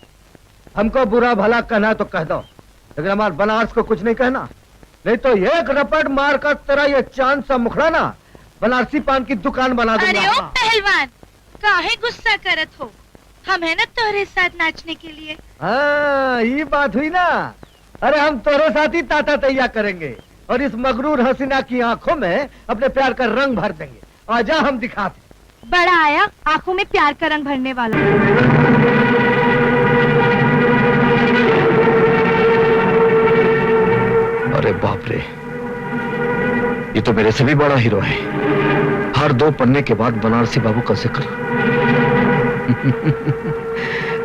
Speaker 9: हमको बुरा भला कहना तो कह दो लेकिन हमारे बनारस को कुछ नहीं कहना, नहीं तो एक रपट मार कर तेरा ये चांद सा मुखड़ा ना बनारसी पान की दुकान बना दूंगा।
Speaker 16: अरे ओ पहलवान, काहे गुस्सा करत हो? हम है ना तोरे साथ नाचने के लिए।
Speaker 9: हाँ ये बात हुई ना। अरे हम तोरे साथ ही ताता तैया करेंगे और इस मगरूर हसीना की आंखों में अपने प्यार का रंग भर देंगे। आजा हम दिखाते।
Speaker 16: बड़ा आया आंखों में प्यार का रंग भरने वाला।
Speaker 2: अरे बाप रे, ये तो मेरे से भी बड़ा हीरो है। हर 2 पन्ने के बाद बनारसी बाबू का जिक्र।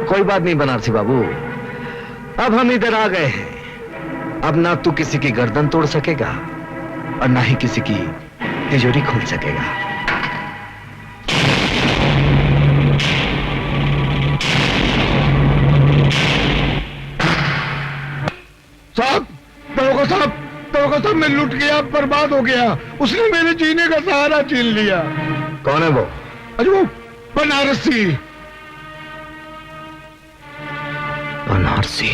Speaker 2: कोई बात नहीं बनारसी बाबू, अब हम इधर आ गए हैं। अब ना तू किसी की गर्दन तोड़ सकेगा और ना ही किसी की तिजोरी खोल सकेगा।
Speaker 8: साहब, मैं लुट गया, बर्बाद हो गया। उसने मेरे जीने का सहारा छीन लिया।
Speaker 2: कौन है वो?
Speaker 8: अरे वो बनारसी।
Speaker 2: बनारसी?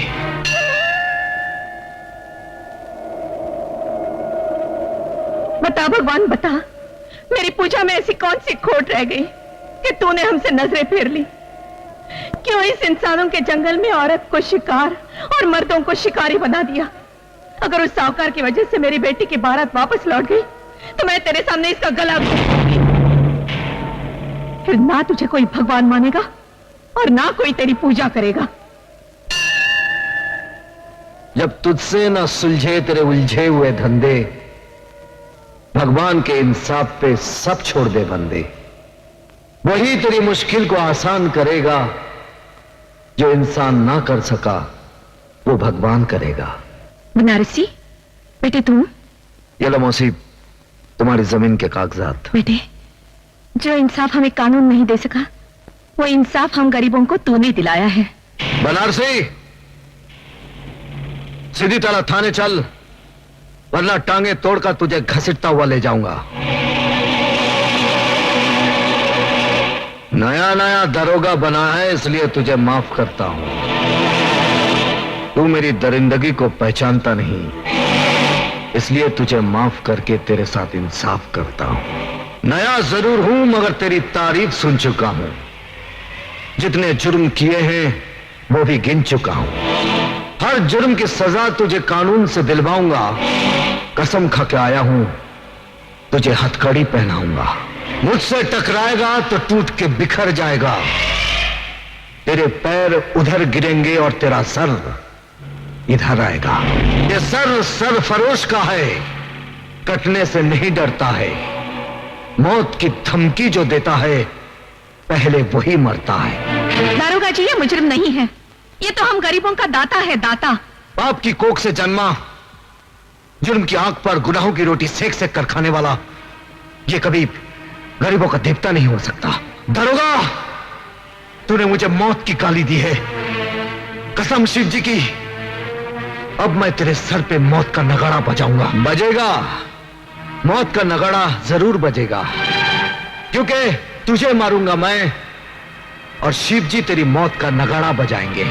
Speaker 10: बता भगवान बता, मेरी पूजा में ऐसी कौन सी खोट रह गई कि तूने हमसे नजरें फेर ली? क्यों इस इंसानों के जंगल में औरत को शिकार और मर्दों को शिकारी बना दिया? अगर उस साहूकार की वजह से मेरी बेटी की बारात वापस लौट गई तो मैं तेरे सामने इसका गला घोंटूंगी। फिर ना तुझे कोई भगवान मानेगा और ना कोई तेरी पूजा करेगा।
Speaker 2: जब तुझसे ना सुलझे तेरे उलझे हुए धंधे, भगवान के इंसाफ पे सब छोड़ दे बंदे। वही तेरी मुश्किल को आसान करेगा। जो इंसान ना कर सका वो भगवान करेगा।
Speaker 10: बनारसी बेटे, तुम
Speaker 2: ये लो मौसी, तुम्हारी जमीन के कागजात।
Speaker 10: बेटे, जो इंसाफ हमें कानून नहीं दे सका वो इंसाफ हम गरीबों को तूने दिलाया है।
Speaker 2: बनारसी, सीधी तरह थाने चल, वरना टांगे तोड़कर तुझे घसीटता हुआ ले जाऊंगा। नया नया दरोगा बना है, इसलिए तुझे माफ करता हूं। तू मेरी दरिंदगी को पहचानता नहीं, इसलिए तुझे माफ करके तेरे साथ इंसाफ करता हूं। नया जरूर हूं, मगर तेरी तारीफ सुन चुका हूं। जितने जुर्म किए हैं वो भी गिन चुका हूं। हर जुर्म की सजा तुझे कानून से दिलवाऊंगा। कसम खा के आया हूं, तुझे हथकड़ी पहनाऊंगा। मुझसे टकराएगा तो टूट के बिखर जाएगा। तेरे पैर उधर गिरेंगे और तेरा सर इधर आएगा। ये सर सरफरोश का है, कटने से नहीं डरता है। मौत की धमकी जो देता है, पहले वही मरता है।
Speaker 10: दारोगा जी, ये मुजरिम नहीं है, ये तो हम गरीबों का दाता है, दाता।
Speaker 2: बाप की कोख से जन्मा, जुर्म की आंख पर गुनाहों की रोटी सेक सेक कर खाने वाला, ये कभी गरीबों का देवता नहीं हो सकता। दरोगा, तूने मुझे मौत की गाली दी है। कसम शिव जी की, अब मैं तेरे सर पे मौत का नगाड़ा बजाऊंगा। बजेगा, मौत का नगाड़ा जरूर बजेगा, क्योंकि तुझे मारूंगा मैं और शिव जी तेरी मौत का नगाड़ा बजाएंगे।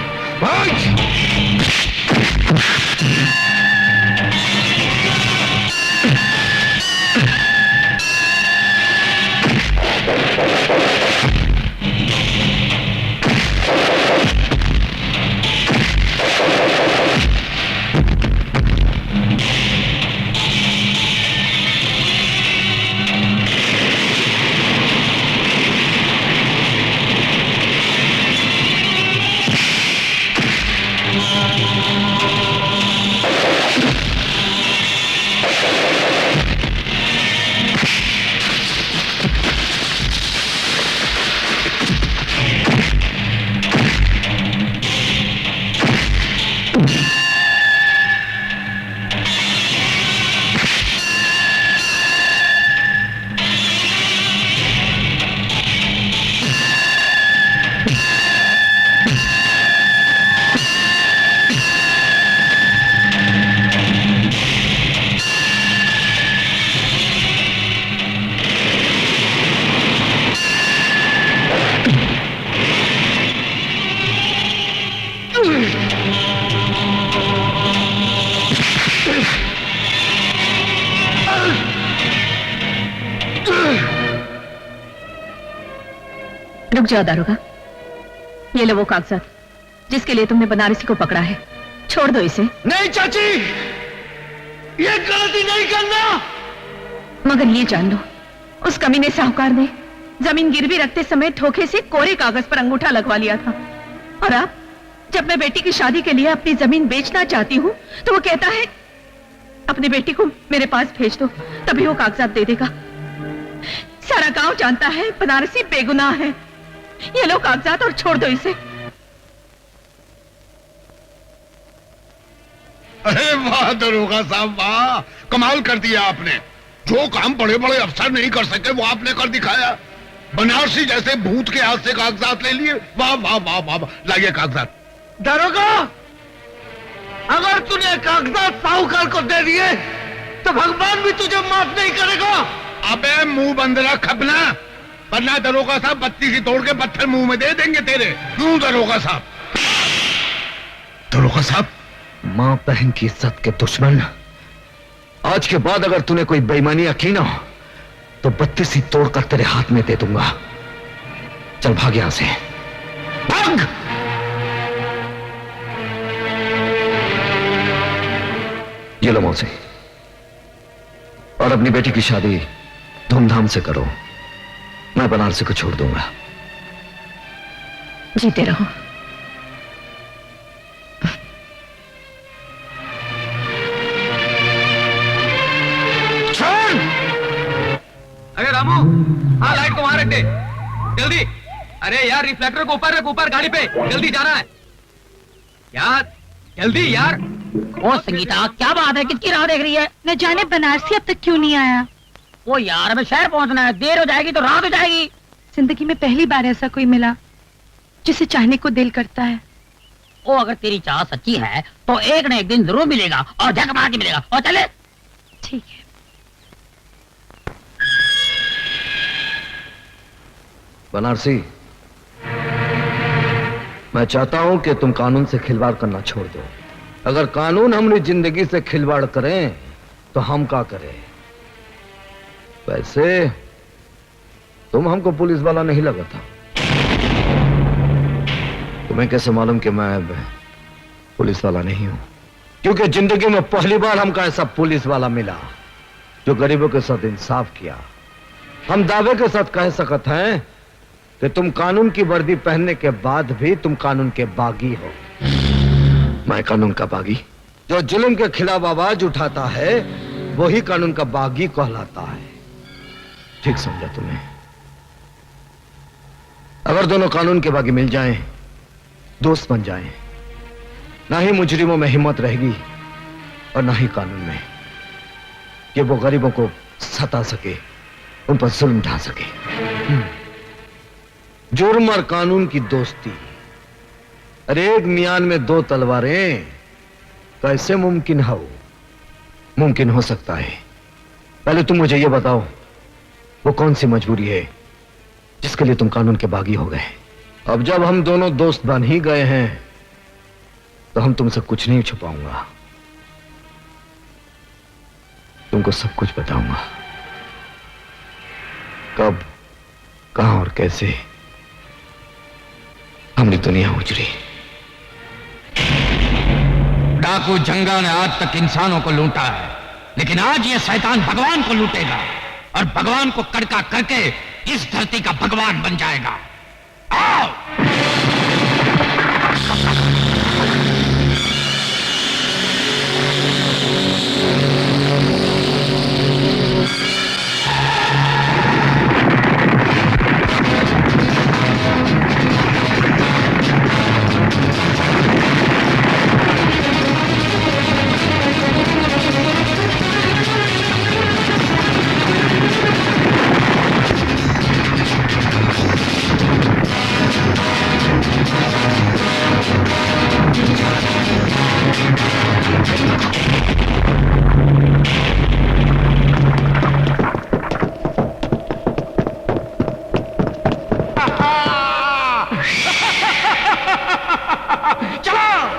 Speaker 10: रुक जाओ दारोगा, ये लो वो कागजात जिसके लिए तुमने बनारसी को पकड़ा है। छोड़ दो इसे।
Speaker 8: नहीं चाची, ये गलती नहीं करना।
Speaker 10: मगर ये जान लो, उस कमीने साहूकार ने जमीन गिरवी रखते समय धोखे से कोरे कागज पर अंगूठा लगवा लिया था। और अब जब मैं बेटी की शादी के लिए अपनी जमीन बेचना चाहती हूँ, तो वो कहता है अपनी बेटी को मेरे पास भेज दो, तभी वो कागजात दे देगा। सारा गांव जानता है बनारसी बेगुनाह है। ये लो कागजात और छोड़ दो इसे।
Speaker 8: अरे वाह दरोगा साहब, वाह, कमाल कर दिया आपने। जो काम बड़े बड़े अफसर नहीं कर सके वो आपने कर दिखाया। बनारसी जैसे भूत के हाथ से कागजात ले लिए। वाह वाह वाह वाह, लाइए कागजात।
Speaker 9: दरोगा, अगर तूने कागजात साहूकार को दे दिए तो भगवान भी तुझे माफ नहीं करेगा।
Speaker 8: अबे मुंह बंद रख अपना, वरना दरोगा साहब बत्ती सी तोड़ के पत्थर मुंह में दे देंगे तेरे। क्यों दरोगा साहब?
Speaker 2: दरोगा साहब, मां बहन की इज्जत के दुश्मन, आज के बाद अगर तूने कोई बेईमानी की ना, तो बत्ती सी तोड़कर तेरे हाथ में दे दूंगा। चल भाग यहां से, भाग। ये लो मौसी, और अपनी बेटी की शादी धूमधाम से करो। मैं बनारसी को छोड़ दूंगा।
Speaker 10: जीते रहो।
Speaker 5: अरे रामू, हाँ लाइट को वहां रख दे, जल्दी। अरे यार रिफ्लेक्टर को ऊपर रख, ऊपर गाड़ी पे, जल्दी जाना है यार, जल्दी यार।
Speaker 11: ओ संगीता, क्या बात है, किसकी राह देख रही है?
Speaker 16: न जाने बनारसी अब तक क्यों नहीं आया।
Speaker 11: वो यार हमें शहर पहुंचना है, देर हो जाएगी तो रात हो जाएगी।
Speaker 16: जिंदगी में पहली बार ऐसा कोई मिला जिसे चाहने को दिल करता है।
Speaker 11: वो अगर तेरी चाह सच्ची है तो एक न एक दिन जरूर मिलेगा और झक मार के मिलेगा। और चले।
Speaker 16: ठीक है।
Speaker 2: बनारसी, मैं चाहता हूं कि तुम कानून से खिलवाड़ करना छोड़ दो। अगर कानून हमारी जिंदगी से खिलवाड़ करें तो हम क्या करें? वैसे तुम हमको पुलिस वाला नहीं लगा था। तुम्हें कैसे मालूम कि मैं अब पुलिस वाला नहीं हूं? क्योंकि जिंदगी में पहली बार हमको ऐसा पुलिस वाला मिला जो गरीबों के साथ इंसाफ किया। हम दावे के साथ कह सकते हैं कि तुम कानून की वर्दी पहनने के बाद भी तुम कानून के बागी हो। मैं कानून का बागी? जो जुल्म के खिलाफ आवाज उठाता है वही कानून का बागी कहलाता है। ठीक समझा तुम्हें? अगर दोनों कानून के बागी मिल जाएं, दोस्त बन जाएं, ना ही मुजरिमों में हिम्मत रहेगी और ना ही कानून में कि वो गरीबों को सता सके, उन पर जुल्म ढा सके। जुर्म और कानून की दोस्ती, अरे एक मियान में दो तलवारें कैसे मुमकिन हो? मुमकिन हो सकता है। पहले तुम मुझे यह बताओ, वो कौन सी मजबूरी है जिसके लिए तुम कानून के बागी हो गए? अब जब हम दोनों दोस्त बन ही गए हैं तो हम तुमसे कुछ नहीं छुपाऊंगा, तुमको सब कुछ बताऊंगा। कब, कहां और कैसे हमने दुनिया उजड़ी।
Speaker 5: डाकू जंगा ने आज तक इंसानों को लूटा है, लेकिन आज ये शैतान भगवान को लूटेगा और भगवान को कड़का करके इस धरती का भगवान बन जाएगा। आओ!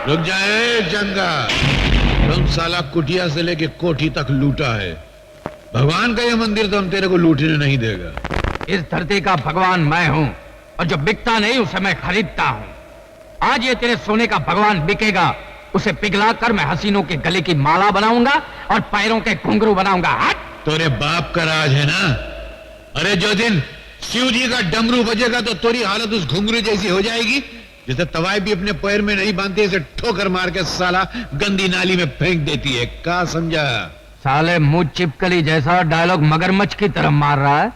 Speaker 4: रुक जाए जंगा, तुम साला कुटिया से लेके कोठी तक लूटा है। भगवान का ये मंदिर तो हम तेरे को लूटने नहीं देगा।
Speaker 5: इस धरती का भगवान मैं हूं और जो बिकता नहीं उसे मैं खरीदता हूं। आज ये तेरे सोने का भगवान बिकेगा, उसे पिघलाकर मैं हसीनों के गले की माला बनाऊंगा और पैरों के घुंघरू बनाऊंगा। हट!
Speaker 4: तेरे बाप का राज है ना? अरे जो दिन शिव जी का डमरू बजेगा तो तेरी हालत उस घुंघरू जैसी हो जाएगी जैसे तवाई भी अपने पैर में नहीं बांधती, इसे ठोकर मार के साला गंदी नाली में फेंक देती है। क्या समझा?
Speaker 5: साले मुंह चिपकली जैसा डायलॉग मगरमच्छ की तरह मार रहा है।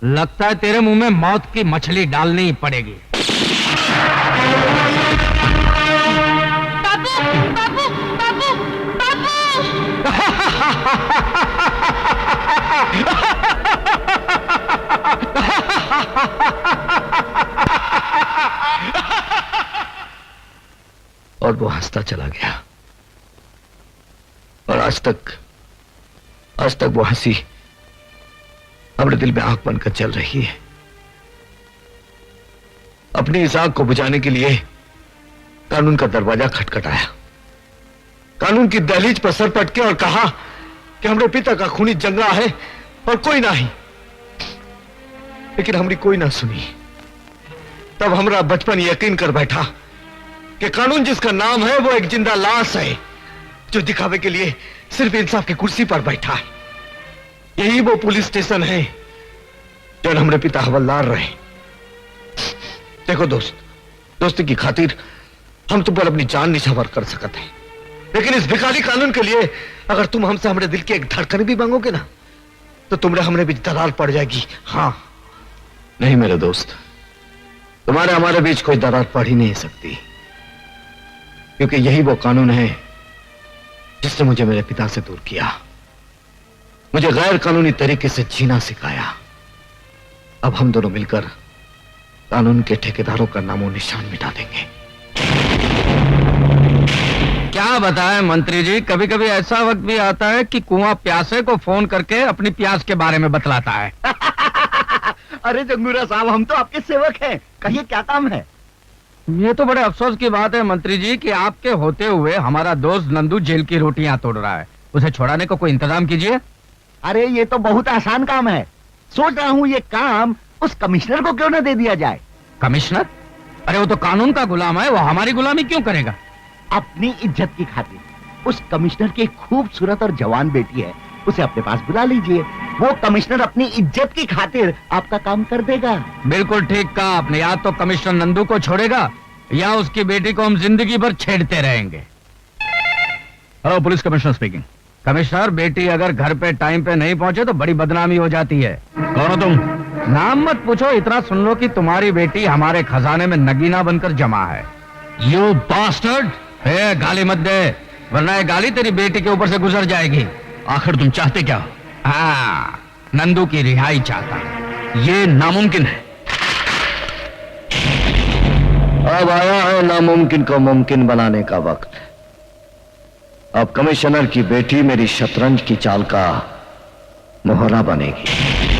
Speaker 5: लगता है तेरे मुंह में मौत की मछली डालनी ही पड़ेगी।
Speaker 16: बाबू, बाबू, बाबू, बाबू।
Speaker 2: और वो हंसता चला गया और आज तक वो हंसी हमारे दिल में आंख बनकर चल रही है। अपनी इस आग को बुझाने के लिए कानून का दरवाजा खटखटाया, कानून की दहलीज पर सर पटके और कहा कि हमारे पिता का खूनी जंगा है और कोई नहीं। लेकिन हमारी कोई ना सुनी। तब हमारा बचपन यकीन कर बैठा कि कानून जिसका नाम है वो एक जिंदा लाश है जो दिखावे के लिए सिर्फ इंसाफ की कुर्सी पर बैठा है। यही वो पुलिस स्टेशन है जो हमारे पिता हवलदार रहे। देखो दोस्त, दोस्ती की खातिर हम तुम पर अपनी जान निछावर कर सकते हैं, लेकिन इस भिखारी कानून के लिए अगर तुम हमसे हमारे दिल की एक धड़कन भी मांगोगे ना तो तुम्हारे हमने बीच दरार पड़ जाएगी। हाँ नहीं मेरे दोस्त, तुम्हारे हमारे बीच कोई दरार पड़ ही नहीं सकती, क्योंकि यही वो कानून है जिसने मुझे मेरे पिता से दूर किया, मुझे गैर कानूनी तरीके से जीना सिखाया। अब हम दोनों मिलकर कानून के ठेकेदारों का नामो निशान मिटा देंगे।
Speaker 5: क्या बताएं मंत्री जी, कभी कभी ऐसा वक्त भी आता है कि कुआं प्यासे को फोन करके अपनी प्यास के बारे में बतलाता है।
Speaker 9: अरे जंगूरा साहब, हम तो आपके सेवक हैं, कहिए क्या काम है?
Speaker 5: ये तो बड़े अफसोस की बात है मंत्री जी कि आपके होते हुए हमारा दोस्त नंदू जेल की रोटियां तोड़ रहा है। उसे छुड़ाने का कोई इंतजाम कीजिए।
Speaker 9: अरे ये तो बहुत आसान काम है। सोच रहा हूँ ये काम उस कमिश्नर को क्यों न दे दिया जाए।
Speaker 5: कमिश्नर? अरे वो तो कानून का गुलाम है, वो हमारी गुलामी क्यों करेगा?
Speaker 9: अपनी इज्जत की खातिर उस कमिश्नर की खूबसूरत और जवान बेटी है, उसे अपने पास बुला लीजिए। वो कमिश्नर अपनी इज्जत की खातिर आपका काम कर देगा।
Speaker 5: बिल्कुल ठीक कहा आपने। या तो कमिश्नर नंदू को छोड़ेगा या उसकी बेटी को हम जिंदगी भर छेड़ते रहेंगे।
Speaker 3: Hello, police commissioner speaking.
Speaker 5: Commissioner, बेटी अगर घर पे टाइम पे नहीं पहुंचे तो बड़ी बदनामी हो जाती है।
Speaker 3: कौन हो तुम?
Speaker 5: नाम मत पूछो, इतना सुन लो कि तुम्हारी बेटी हमारे खजाने में नगीना बनकर जमा है।
Speaker 3: You bastard!
Speaker 5: गाली मत दे, वरना ये गाली तेरी बेटी के ऊपर से गुजर जाएगी।
Speaker 3: आखिर तुम चाहते क्या?
Speaker 5: हाँ, नंदू की रिहाई चाहता।
Speaker 3: ये नामुमकिन है।
Speaker 2: अब आया है नामुमकिन को मुमकिन बनाने का वक्त। अब कमिश्नर की बेटी मेरी शतरंज की चाल का मोहरा बनेगी।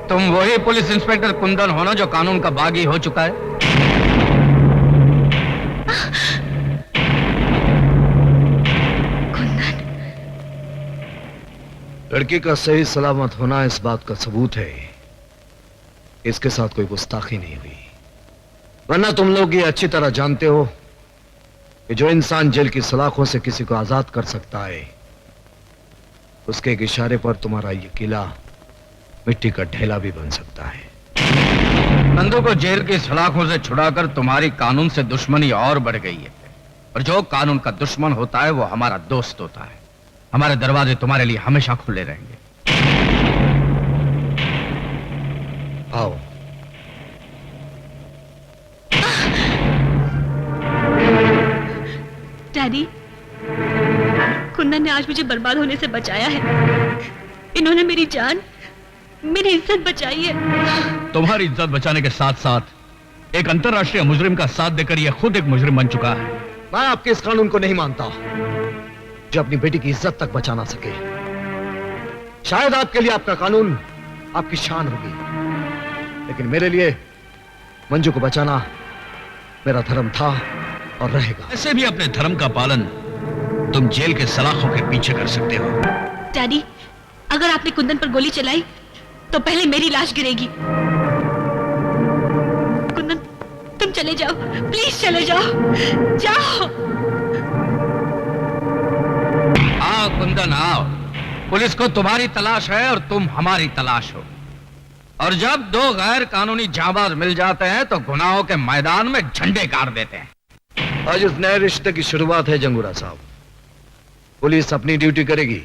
Speaker 5: तुम वही पुलिस इंस्पेक्टर कुंदन हो ना जो कानून का बागी हो चुका है?
Speaker 2: लड़की का सही सलामत होना इस बात का सबूत है इसके साथ कोई गुस्ताखी नहीं हुई। वरना तुम लोग ये अच्छी तरह जानते हो कि जो इंसान जेल की सलाखों से किसी को आजाद कर सकता है, उसके एक इशारे पर तुम्हारा ये किला मिट्टी का ढेला भी बन सकता है।
Speaker 5: नंदू को जेल की सलाखों से छुड़ाकर तुम्हारी कानून से दुश्मनी और बढ़ गई है। और जो कानून का दुश्मन होता है वो हमारा दोस्त होता है। हमारे दरवाजे तुम्हारे लिए हमेशा खुले रहेंगे।
Speaker 2: आओ।
Speaker 10: डैडी, कुंदन ने आज मुझे बर्बाद होने से बचाया है। इन्होंने मेरी जान, मेरी इज्जत बचाई है।
Speaker 3: तुम्हारी इज्जत बचाने के साथ साथ एक अंतर्राष्ट्रीय मुजरिम का साथ देकर यह खुद एक मुजरिम बन चुका है।
Speaker 2: मैं आपके इस कानून को नहीं मानता जो अपनी बेटी की इज्जत तक बचा ना सके। शायद आपके लिए आपका कानून आपकी शान होगी, लेकिन मेरे लिए मंजू को बचाना मेरा धर्म था और रहेगा।
Speaker 3: ऐसे भी अपने धर्म का पालन तुम जेल के सलाखों के पीछे कर सकते हो।
Speaker 10: डैडी, अगर आपने कुंदन पर गोली चलाई तो पहले मेरी लाश गिरेगी। कुंदन, तुम चले जाओ, प्लीज चले जाओ, जाओ।
Speaker 5: आओ कुंदन, आओ। पुलिस को तुम्हारी तलाश है और तुम हमारी तलाश हो। और जब दो गैर कानूनी जाबाज मिल जाते हैं तो गुनाहों के मैदान में झंडे गाड़ देते हैं।
Speaker 2: आज इस नए रिश्ते की शुरुआत है जंगूरा साहब। पुलिस अपनी ड्यूटी करेगी,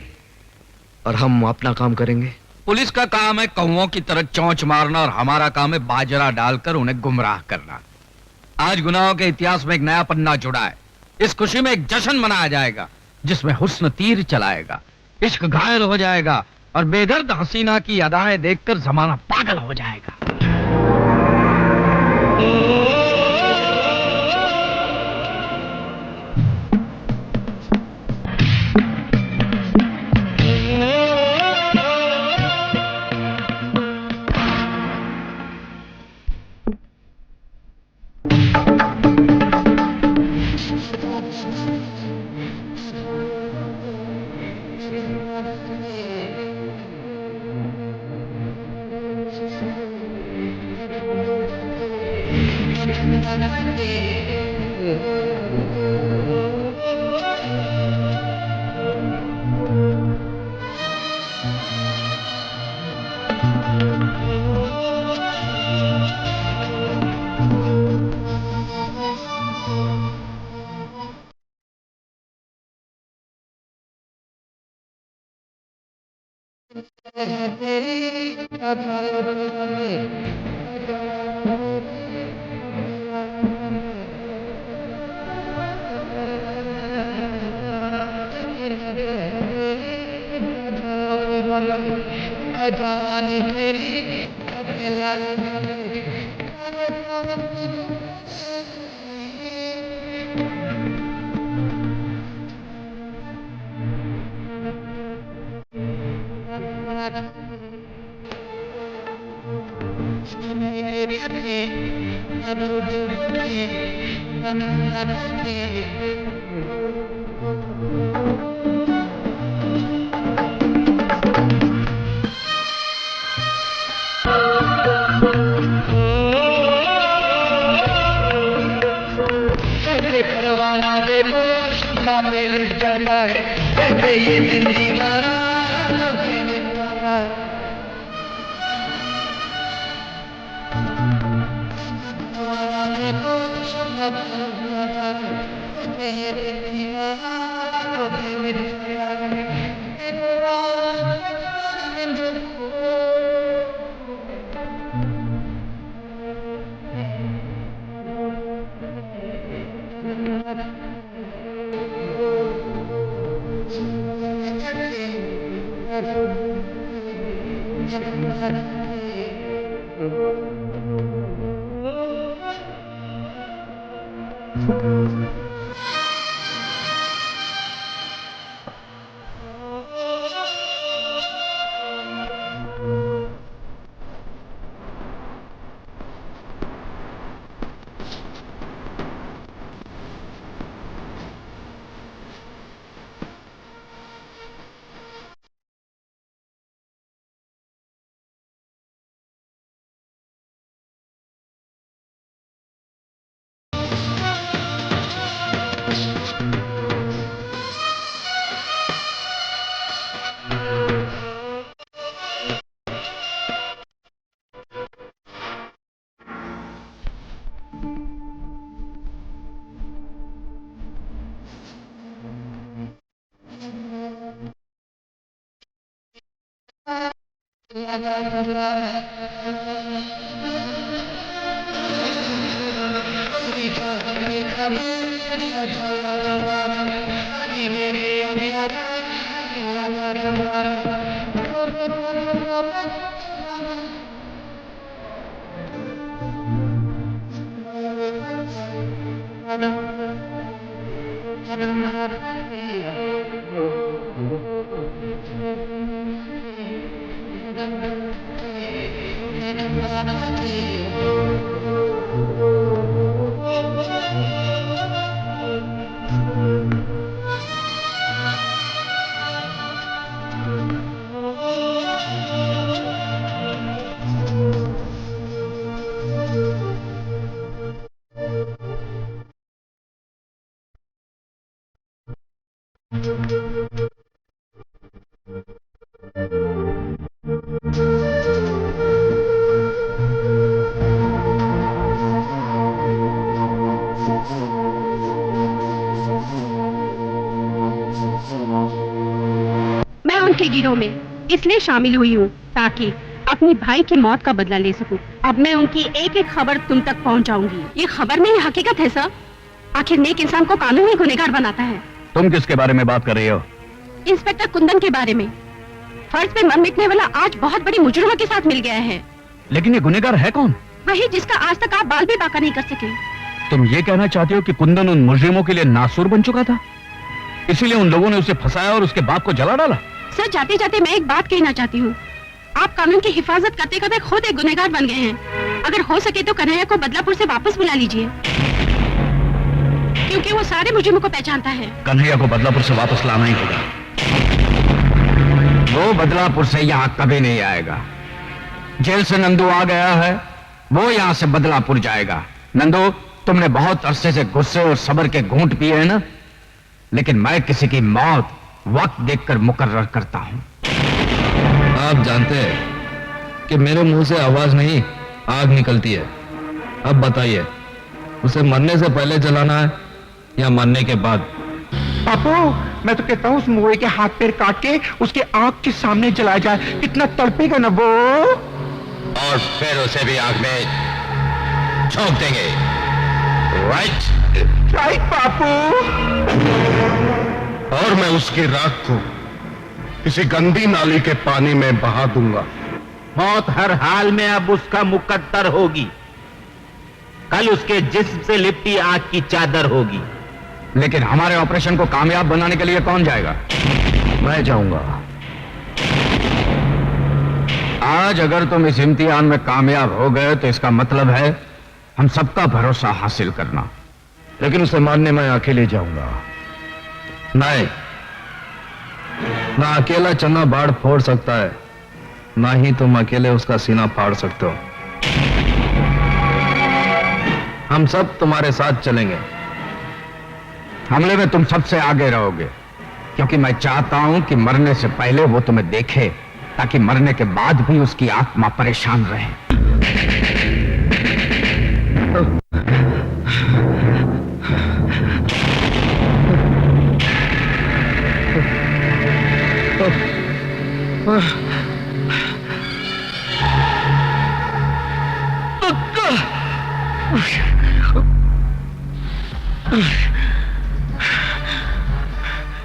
Speaker 9: और हम अपना काम करेंगे।
Speaker 5: पुलिस का काम है कौवों की तरह चोंच मारना और हमारा काम है बाजरा डालकर उन्हें गुमराह करना। आज गुनाहों के इतिहास में एक नया पन्ना जुड़ा है। इस खुशी में एक जश्न मनाया जाएगा जिसमें हुस्न तीर चलाएगा, इश्क घायल हो जाएगा और बेदर्द हसीना की अदाएं देखकर जमाना पागल हो जाएगा।
Speaker 17: के गिरोह में इसलिए शामिल हुई हूँ ताकि अपनी भाई की मौत का बदला ले सकूं। अब मैं उनकी एक एक खबर तुम तक पहुंचाऊंगी। ये खबर नहीं हकीकत है सर। आखिर नेक इंसान को कानून ही गुनहगार बनाता है।
Speaker 3: तुम किसके बारे में बात कर रही हो?
Speaker 17: इंस्पेक्टर कुंदन के बारे में। फर्ज पे मर मिटने वाला आज बहुत बड़ी मुजरिमों के साथ मिल गया है।
Speaker 3: लेकिन ये गुनहगार है कौन?
Speaker 17: वही जिसका आज तक आप बाल भी बाका नहीं कर सके।
Speaker 3: तुम ये कहना चाहते हो कि कुंदन उन मुजरिमों के लिए नासूर बन चुका था, इसीलिए उन लोगों ने उसे फंसाया और उसके बाप को जला डाला?
Speaker 17: सर, जाते जाते मैं एक बात कहना चाहती हूँ। आप कानून की हिफाजत करते करते खुद एक गुनहगार बन गए हैं। अगर हो सके तो कन्हैया को बदलापुर से वापस बुला लीजिए, क्योंकि वो सारे मुजरिमों को पहचानता है।
Speaker 3: कन्हैया को बदलापुर से वापस लाना ही होगा।
Speaker 5: वो बदलापुर से यहाँ कभी नहीं आएगा। जेल से नंदू आ गया है, वो यहाँ से बदलापुर जाएगा। नंदू, तुमने बहुत अरसे से गुस्से और सब्र के घूंट पिए हैं ना, लेकिन मैं किसी की मौत वक्त देखकर मुकर्रर करता हूँ।
Speaker 7: आप जानते हैं कि मेरे मुंह से आवाज नहीं आग निकलती है। अब बताइए, उसे मरने से पहले जलाना है या मरने के बाद?
Speaker 18: पापू, मैं तो कहता हूँ उस मुए के हाथ पैर काट के उसके आंख के सामने जलाया जाए। कितना तड़पेगा ना वो।
Speaker 6: और फिर उसे भी आग में झोंक देंगे। Right
Speaker 18: right Papu.
Speaker 8: और मैं उसकी राख को किसी गंदी नाली के पानी में बहा दूंगा।
Speaker 6: मौत हर हाल में अब उसका मुकद्दर होगी। कल उसके जिस्म से लिपटी आग की चादर होगी।
Speaker 5: लेकिन हमारे ऑपरेशन को कामयाब बनाने के लिए कौन जाएगा?
Speaker 2: मैं जाऊंगा।
Speaker 5: आज अगर तुम इस इम्तिहान में कामयाब हो गए तो इसका मतलब है हम सबका भरोसा हासिल करना।
Speaker 2: लेकिन उसे मारने मैं अकेले जाऊंगा।
Speaker 7: नहीं, ना अकेला चन्ना बाढ़ फोड़ सकता है, ना ही तुम अकेले उसका सीना फाड़ सकते हो। हम सब तुम्हारे साथ चलेंगे।
Speaker 5: हमले में तुम सबसे आगे रहोगे, क्योंकि मैं चाहता हूं कि मरने से पहले वो तुम्हें देखे, ताकि मरने के बाद भी उसकी आत्मा परेशान रहे।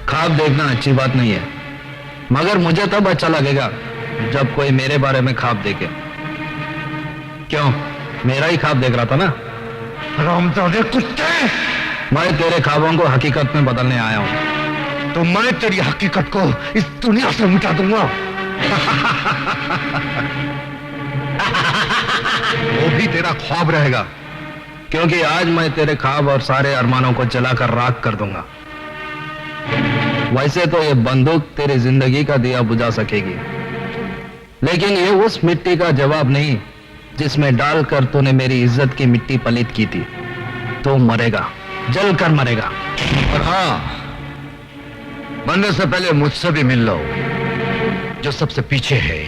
Speaker 7: ख्वाब देखना अच्छी बात नहीं है, मगर मुझे तब अच्छा लगेगा जब कोई मेरे बारे में ख्वाब देखे। क्यों, मेरा ही ख्वाब देख रहा था ना?
Speaker 8: हरामजादे कुत्ते!
Speaker 7: मैं तेरे ख्वाबों को हकीकत में बदलने आया हूं।
Speaker 8: तो मैं तेरी हकीकत को इस दुनिया से मिटा दूंगा।
Speaker 7: वो भी तेरा ख्वाब रहेगा, क्योंकि आज मैं तेरे ख्वाब और सारे अरमानों को जलाकर राख कर दूंगा। वैसे तो ये बंदूक तेरी जिंदगी का दिया बुझा सकेगी, लेकिन ये उस मिट्टी का जवाब नहीं जिसमें डालकर तूने मेरी इज्जत की मिट्टी पलीत की थी। तो मरेगा, जलकर मरेगा।
Speaker 2: और हाँ, मरने से पहले मुझसे भी मिल लो, जो सबसे पीछे है,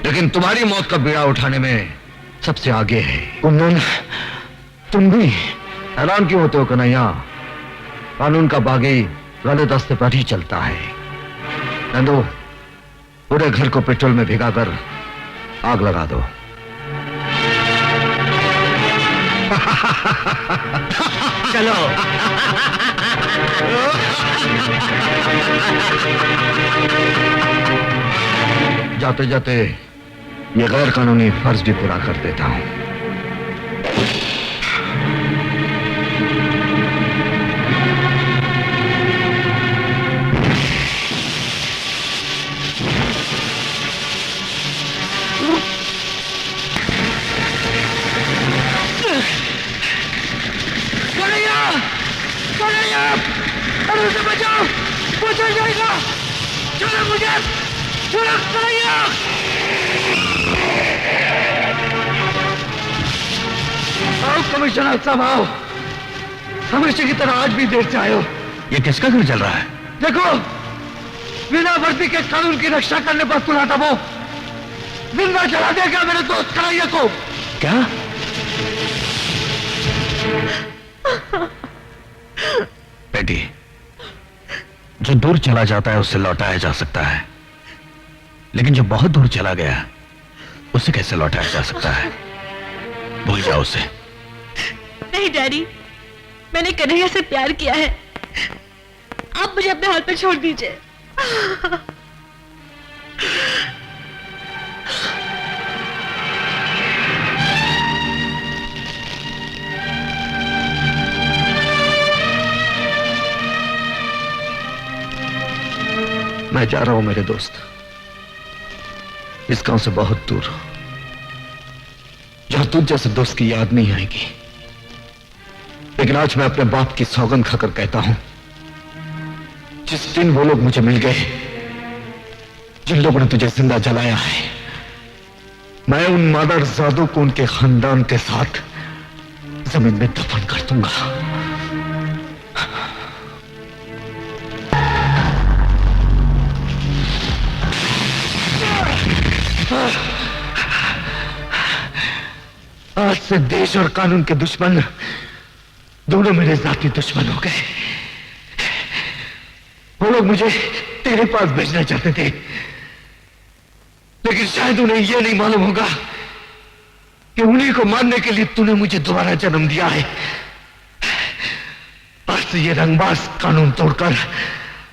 Speaker 2: लेकिन तुम्हारी मौत का बीड़ा उठाने में सबसे आगे है। कुंदन, तुम भी हैरान क्यों होते हो कन्हैया? कानून का बागी गलत रास्ते पर ही चलता है। नंदू, पूरे घर को पेट्रोल में भिगाकर आग लगा दो।
Speaker 6: चलो।
Speaker 2: जाते जाते ये गैर कानूनी फर्ज भी पूरा कर देता हूं।
Speaker 18: अरे उसे बचाओ, वो चल जाएगा। चलो मुझे, चलो कन्हैया। आओ कमिश्नर साहब, आओ। हमेशा की तरह आज भी देर से आए हो।
Speaker 3: ये किसका घर चल रहा है?
Speaker 18: देखो, बिना वर्दी के कानून की रक्षा करने पर तुला था वो जिंदा जला देगा मेरे दोस्त कन्हैया को।
Speaker 3: क्या? बेटी, जो दूर चला जाता है उससे लौटाया जा सकता है, लेकिन जो बहुत दूर चला गया उसे कैसे लौटाया जा सकता है? भूल जाओ उसे।
Speaker 10: नहीं डैडी, मैंने कन्हैया से प्यार किया है। आप मुझे अपने हाथ पे छोड़ दीजिए।
Speaker 2: मैं जा रहा हूं मेरे दोस्त, इस गांव से बहुत दूर, जहां तुझ जैसे दोस्त की याद नहीं आएगी। लेकिन आज मैं अपने बाप की सौगंध खाकर कहता हूं, जिस दिन वो लोग मुझे मिल गए जिन लोगों ने तुझे जिंदा जलाया है, मैं उन मादरजादों को उनके खानदान के साथ जमीन में दफन कर दूंगा। आज से देश और कानून के दुश्मन दोनों मेरे जाती दुश्मन हो गए। वो लोग मुझे तेरे पास भेजना चाहते थे, लेकिन शायद उन्हें यह नहीं मालूम होगा कि उन्हीं को मारने के लिए तूने मुझे दोबारा जन्म दिया है। आज से ये रंगबाज कानून तोड़कर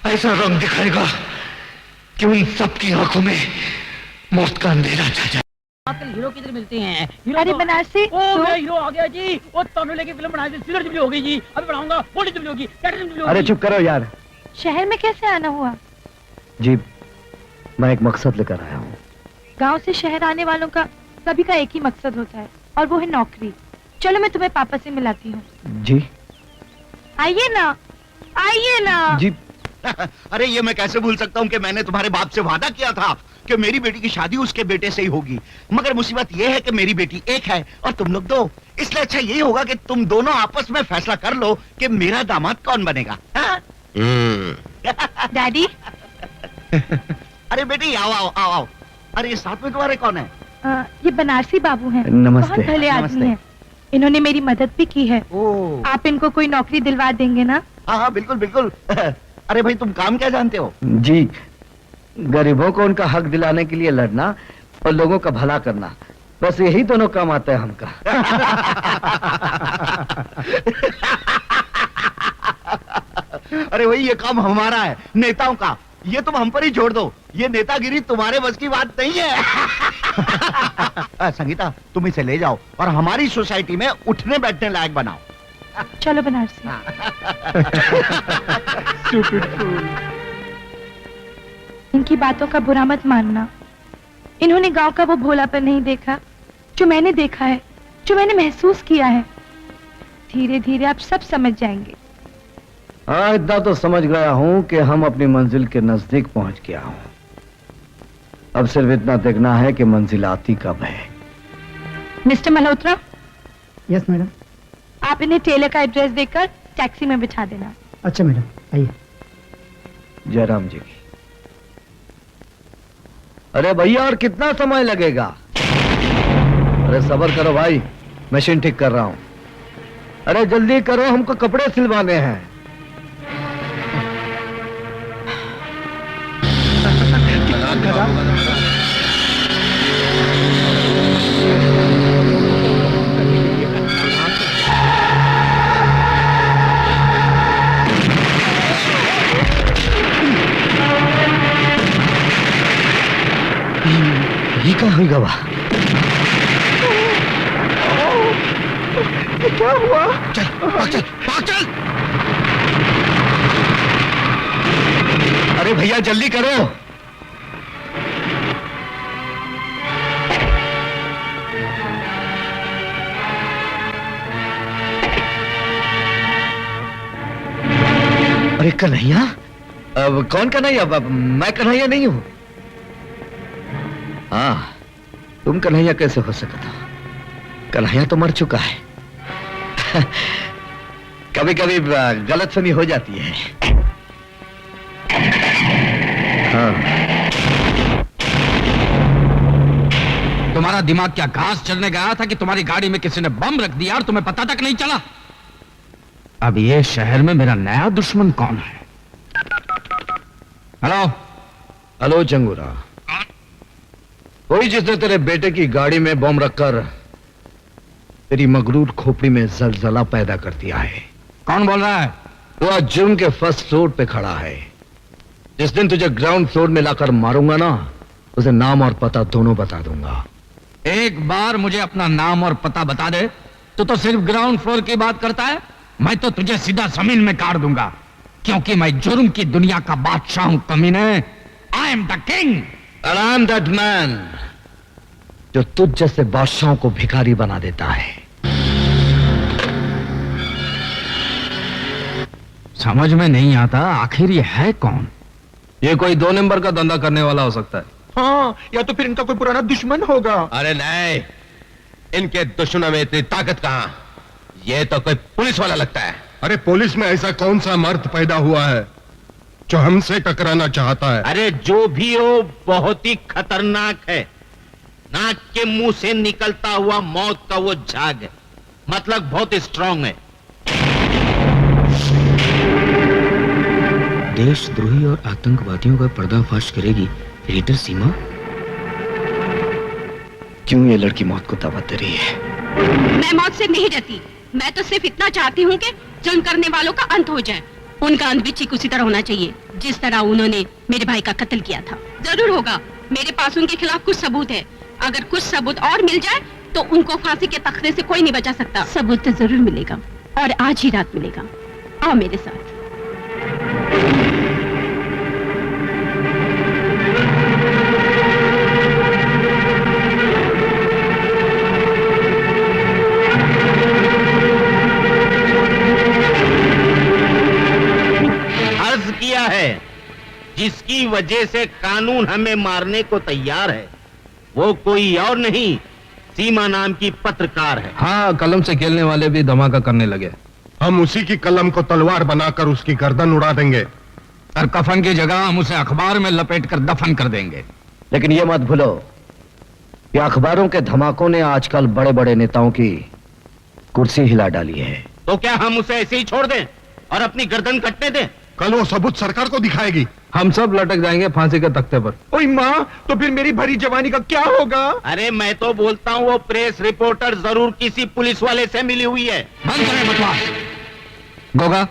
Speaker 2: ऐसा रंग दिखाएगा कि उन सबकी आंखों में मौत का अंधेरा छा जाए।
Speaker 11: आजकल हीरो किधर मिलते हैं?
Speaker 16: अरे बनारसी
Speaker 11: मेरा हीरो आ गया जी। वो तमिल की फिल्म बनाई थी, सिल्वर जुबली हो गई जी। अभी बनाऊंगा, गोल्डन जुबली होगी, प्लैटिनम जुबली होगी।
Speaker 2: अरे चुप करो यार।
Speaker 16: शहर में कैसे आना हुआ?
Speaker 2: जी, मैं एक मकसद लेकर आया हूँ।
Speaker 16: गांव से शहर आने वालों का सभी का एक ही मकसद होता है, और वो है नौकरी। चलो मैं तुम्हें पापा से मिलाती हूँ।
Speaker 2: जी
Speaker 16: आइए ना, आइए ना।
Speaker 2: जी।
Speaker 6: अरे ये मैं कैसे भूल सकता हूँ कि मैंने तुम्हारे बाप से वादा किया था कि मेरी बेटी की शादी उसके बेटे से ही होगी। मगर मुसीबत ये है कि मेरी बेटी एक है और तुम लोग दो। इसलिए अच्छा यही होगा कि तुम दोनों आपस में फैसला कर लो कि मेरा दामाद कौन बनेगा।
Speaker 16: डैडी।
Speaker 6: अरे बेटी आओ आओ आओ आओ। अरे ये साथ में तुम्हारे कौन है?
Speaker 16: ये बनारसी बाबू हैं।
Speaker 2: नमस्ते।
Speaker 16: बहुत भले आदमी हैं। इन्होंने मेरी मदद भी की है। आप इनको कोई नौकरी दिलवा देंगे ना?
Speaker 6: हाँ हाँ बिल्कुल बिल्कुल। अरे भाई तुम काम क्या जानते हो?
Speaker 2: जी, गरीबों को उनका हक दिलाने के लिए लड़ना और लोगों का भला करना, बस यही दोनों काम आता है हमका।
Speaker 6: अरे भाई ये काम हमारा है, नेताओं का। ये तुम हम पर ही छोड़ दो, ये नेतागिरी तुम्हारे बस की बात नहीं है। संगीता तुम इसे ले जाओ और हमारी सोसाइटी में उठने बैठने लायक बनाओ।
Speaker 16: चलो बनारसी। इनकी बातों का बुरा मत मानना। इन्होंने गांव का वो भोलापन नहीं देखा जो मैंने देखा है, जो मैंने महसूस किया है। धीरे धीरे आप सब समझ जाएंगे।
Speaker 2: हाँ, इतना तो समझ गया हूँ कि हम अपनी मंजिल के नजदीक पहुंच गया हूँ। अब सिर्फ इतना देखना है कि मंजिल आती कब है।
Speaker 16: मिस्टर मल्होत्रा।
Speaker 19: Yes madam.
Speaker 16: आप इन्हें टेलर का एड्रेस देकर टैक्सी में बिठा देना।
Speaker 19: अच्छा मैडम, आइए।
Speaker 2: जयराम जी की। अरे भैया और कितना समय लगेगा? अरे सब्र करो भाई, मशीन ठीक कर रहा हूं। अरे जल्दी करो, हमको कपड़े सिलवाने हैं। ये कहाँ हुई गवा? क्या हुआ? चल, भाग चल, भाग चल। अरे भैया जल्दी करो। अरे कन्हैया? अब कौन कन्हैया? अब मैं कन्हैया नहीं हूं। हाँ, तुम कन्हैया कैसे हो सकता था? कन्हैया तो मर चुका है। कभी कभी गलतफहमी हो जाती है। हाँ।
Speaker 5: तुम्हारा दिमाग क्या घास चढ़ने गया था कि तुम्हारी गाड़ी में किसी ने बम रख दिया और तुम्हें पता तक नहीं चला? अब ये शहर में मेरा नया दुश्मन कौन है? हेलो।
Speaker 2: हेलो जंगूरा, वही जिसने तेरे बेटे की गाड़ी में बम रखकर तेरी मगरूर खोपड़ी में जलजला पैदा कर दिया है।
Speaker 5: कौन बोल रहा है?
Speaker 2: तो आज जुर्म के फर्स्ट फ्लोर पे खड़ा है। जिस दिन तुझे ग्राउंड फ्लोर में लाकर मारूंगा ना, उसे नाम और पता दोनों बता दूंगा।
Speaker 5: एक बार मुझे अपना नाम और पता बता दे तो सिर्फ ग्राउंड फ्लोर की बात करता है। मैं तो तुझे सीधा जमीन में काट दूंगा, क्योंकि मैं जुर्म की दुनिया का बादशाह हूं कमीने। I am the king
Speaker 2: And I am that man जो तुझ जैसे बादशाहों को भिखारी बना देता है।
Speaker 5: समझ में नहीं आता आखिर ये है कौन?
Speaker 7: ये कोई 2 नंबर का धंधा करने वाला हो सकता है।
Speaker 18: हाँ, या तो फिर इनका कोई पुराना दुश्मन होगा।
Speaker 6: अरे नहीं, इनके दुश्मनों में इतनी ताकत कहां? ये तो कोई पुलिस वाला लगता है।
Speaker 8: अरे पुलिस में ऐसा कौन सा मर्द पैदा हुआ है जो हमसे टकराना चाहता है?
Speaker 6: अरे जो भी हो, बहुत ही खतरनाक है। नाक के मुंह से निकलता हुआ मौत का वो झाग है, मतलब बहुत स्ट्रांग है।
Speaker 5: देशद्रोही और आतंकवादियों का पर्दाफाश करेगी रीडर सीमा।
Speaker 2: क्यों ये लड़की मौत को दावत दे रही है?
Speaker 17: मैं मौत से नहीं डरती। मैं तो सिर्फ इतना चाहती हूँ कि जुल्म करने वालों का अंत हो जाए। उनका अंत भी ठीक उसी तरह होना चाहिए जिस तरह उन्होंने मेरे भाई का कत्ल किया था। जरूर होगा। मेरे पास उनके खिलाफ कुछ सबूत है। अगर कुछ सबूत और मिल जाए तो उनको फांसी के तख्ते से कोई नहीं बचा सकता। सबूत तो जरूर मिलेगा, और आज ही रात मिलेगा। आओ मेरे साथ।
Speaker 6: अर्ज किया है, जिसकी वजह से कानून हमें मारने को तैयार है वो कोई और नहीं, सीमा नाम की पत्रकार है।
Speaker 7: हाँ, कलम से खेलने वाले भी धमाका करने लगे।
Speaker 8: हम उसी की कलम को तलवार बनाकर उसकी गर्दन उड़ा देंगे,
Speaker 5: और कफन की जगह हम उसे अखबार में लपेट कर दफन कर देंगे।
Speaker 2: लेकिन ये मत भूलो कि अखबारों के धमाकों ने आजकल बड़े बड़े नेताओं की कुर्सी हिला डाली है।
Speaker 6: तो क्या हम उसे ऐसे ही छोड़ दें और अपनी गर्दन कटने दें?
Speaker 8: कल वो सबूत सरकार को दिखाएगी।
Speaker 7: हम सब लटक जाएंगे फांसी के तख्ते पर।
Speaker 18: ओए माँ, तो फिर मेरी भरी जवानी का क्या होगा?
Speaker 6: अरे मैं तो बोलता हूँ वो प्रेस रिपोर्टर जरूर किसी पुलिस वाले से मिली हुई है।
Speaker 5: बंद करें बकवास। गोगा,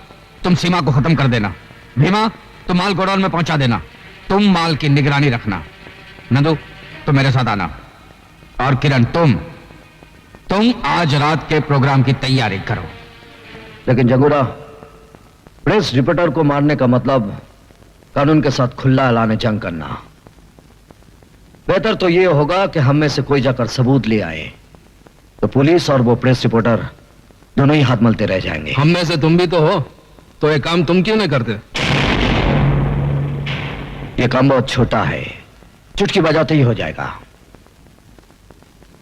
Speaker 5: तुम सीमा को खत्म कर देना। भीमा, तुम माल गोडाउन में पहुंचा देना। तुम माल की निगरानी रखना। नंदू, तुम मेरे साथ आना। और किरण, तुम आज रात के प्रोग्राम की तैयारी करो।
Speaker 2: लेकिन जंगूरा, प्रेस रिपोर्टर को मारने का मतलब कानून के साथ खुला ऐलान जंग करना। बेहतर तो यह होगा कि हम में से कोई जाकर सबूत ले आए, तो पुलिस और वो प्रेस रिपोर्टर दोनों ही हाथ मलते रह जाएंगे।
Speaker 7: हम में से तुम भी तो हो, तो ये काम तुम क्यों नहीं करते?
Speaker 2: ये काम बहुत छोटा है, चुटकी बजाते ही हो जाएगा।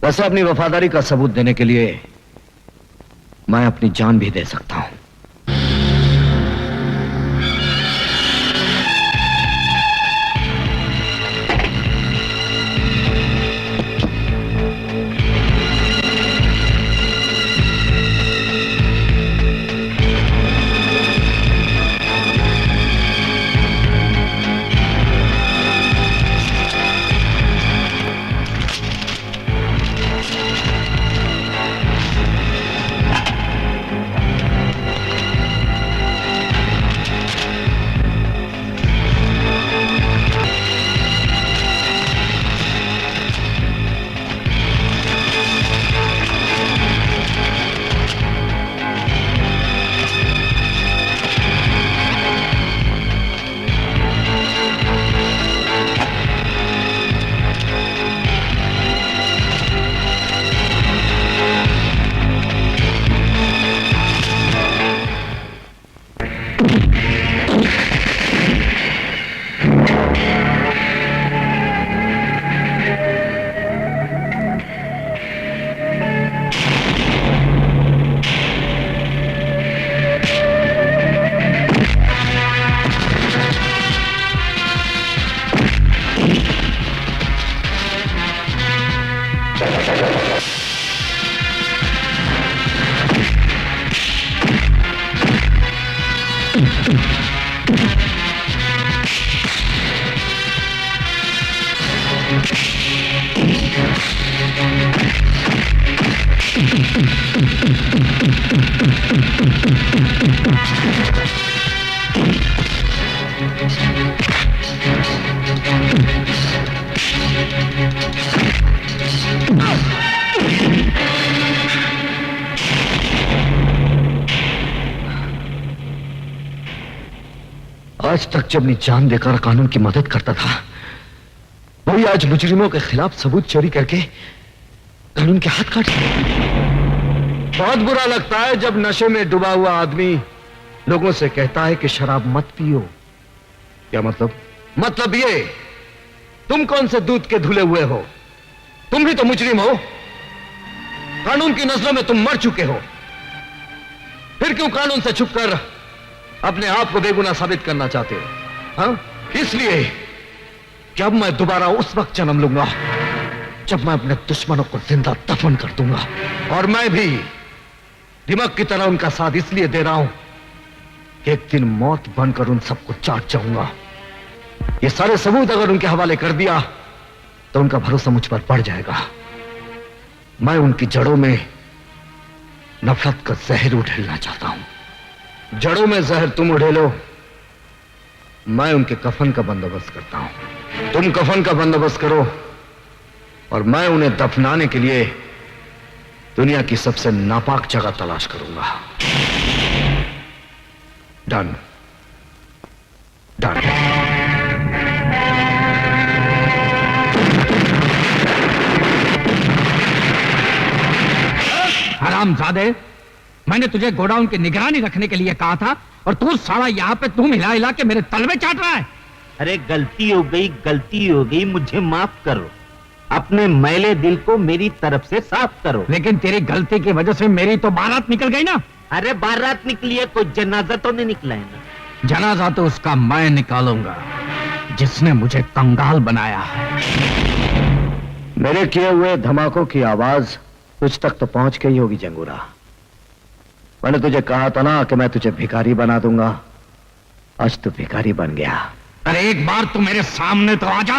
Speaker 2: वैसे अपनी वफादारी का सबूत देने के लिए मैं अपनी जान भी दे सकता हूं। आज तक जब अपनी जान देकर कानून की मदद करता था, वही आज मुजरिमों के खिलाफ सबूत चोरी करके कानून के हाथ काट दिए। बहुत बुरा लगता है जब नशे में डूबा हुआ आदमी लोगों से कहता है कि शराब मत पियो। क्या मतलब? मतलब ये, तुम कौन से दूध के धुले हुए हो? तुम भी तो मुजरिम हो। कानून की नजरों में तुम मर चुके हो। फिर क्यों कानून से छुपकर अपने आप को बेगुनाह साबित करना चाहते हो? हाँ? इसलिए कि अब मैं दोबारा उस वक्त जन्म लूंगा जब मैं अपने दुश्मनों को जिंदा दफन कर दूंगा। और मैं भी दिमाग की तरह उनका साथ इसलिए दे रहा हूं कि एक दिन मौत बनकर उन सबको चाट जाऊंगा। ये सारे सबूत अगर उनके हवाले कर दिया तो उनका भरोसा मुझ पर बढ़ जाएगा। मैं उनकी जड़ों में नफरत का जहर उड़ेलना चाहता हूं। जड़ों में जहर तुम उड़ेलो, मैं उनके कफन का बंदोबस्त करता हूं। तुम कफन का बंदोबस्त करो और मैं उन्हें दफनाने के लिए दुनिया की सबसे नापाक जगह तलाश करूंगा। Done done.
Speaker 5: हरामजादे, मैंने तुझे गोडाउन की निगरानी रखने के लिए कहा था और तू साला यहाँ पे तुम हिला हिला के मेरे तलवे चाट रहा है।
Speaker 6: अरे गलती हो गई, मुझे माफ करो। अपने मैले दिल को मेरी तरफ से साफ करो।
Speaker 5: लेकिन तेरी गलती की वजह से मेरी तो बारात निकल गई ना।
Speaker 6: अरे बारात निकली है, कोई जनाजा तो नहीं निकला है ना।
Speaker 5: जनाजा तो उसका मैं निकालूंगा जिसने मुझे कंगाल बनाया है।
Speaker 2: मेरे किए हुए धमाकों की आवाज तुझ तक तो पहुंच गई होगी जंगूरा। मैंने तुझे कहा था ना कि मैं तुझे भिखारी बना दूंगा। आज तू भिखारी बन गया।
Speaker 5: अरे एक बार तू मेरे सामने तो आ जा।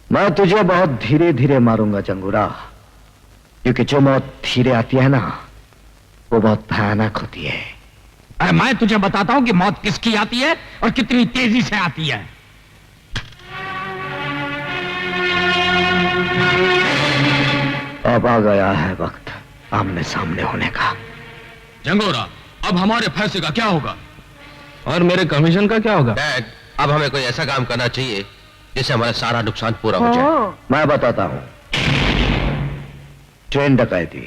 Speaker 2: मैं तुझे बहुत धीरे धीरे मारूंगा जंगूरा, क्योंकि जो मौत धीरे आती है ना वो बहुत भयानक होती है।
Speaker 5: अरे मैं तुझे बताता हूं कि मौत किसकी आती है और कितनी तेजी से आती है।
Speaker 2: अब आ गया है वक्त आमने सामने होने का।
Speaker 3: जंगोरा, अब हमारे फैसले का क्या होगा?
Speaker 1: और मेरे कमीशन का क्या होगा?
Speaker 20: डैड, अब हमें कोई ऐसा काम करना चाहिए जिससे हमारा सारा नुकसान पूरा हो जाए।
Speaker 2: मैं बताता हूं। ट्रेन डकैती।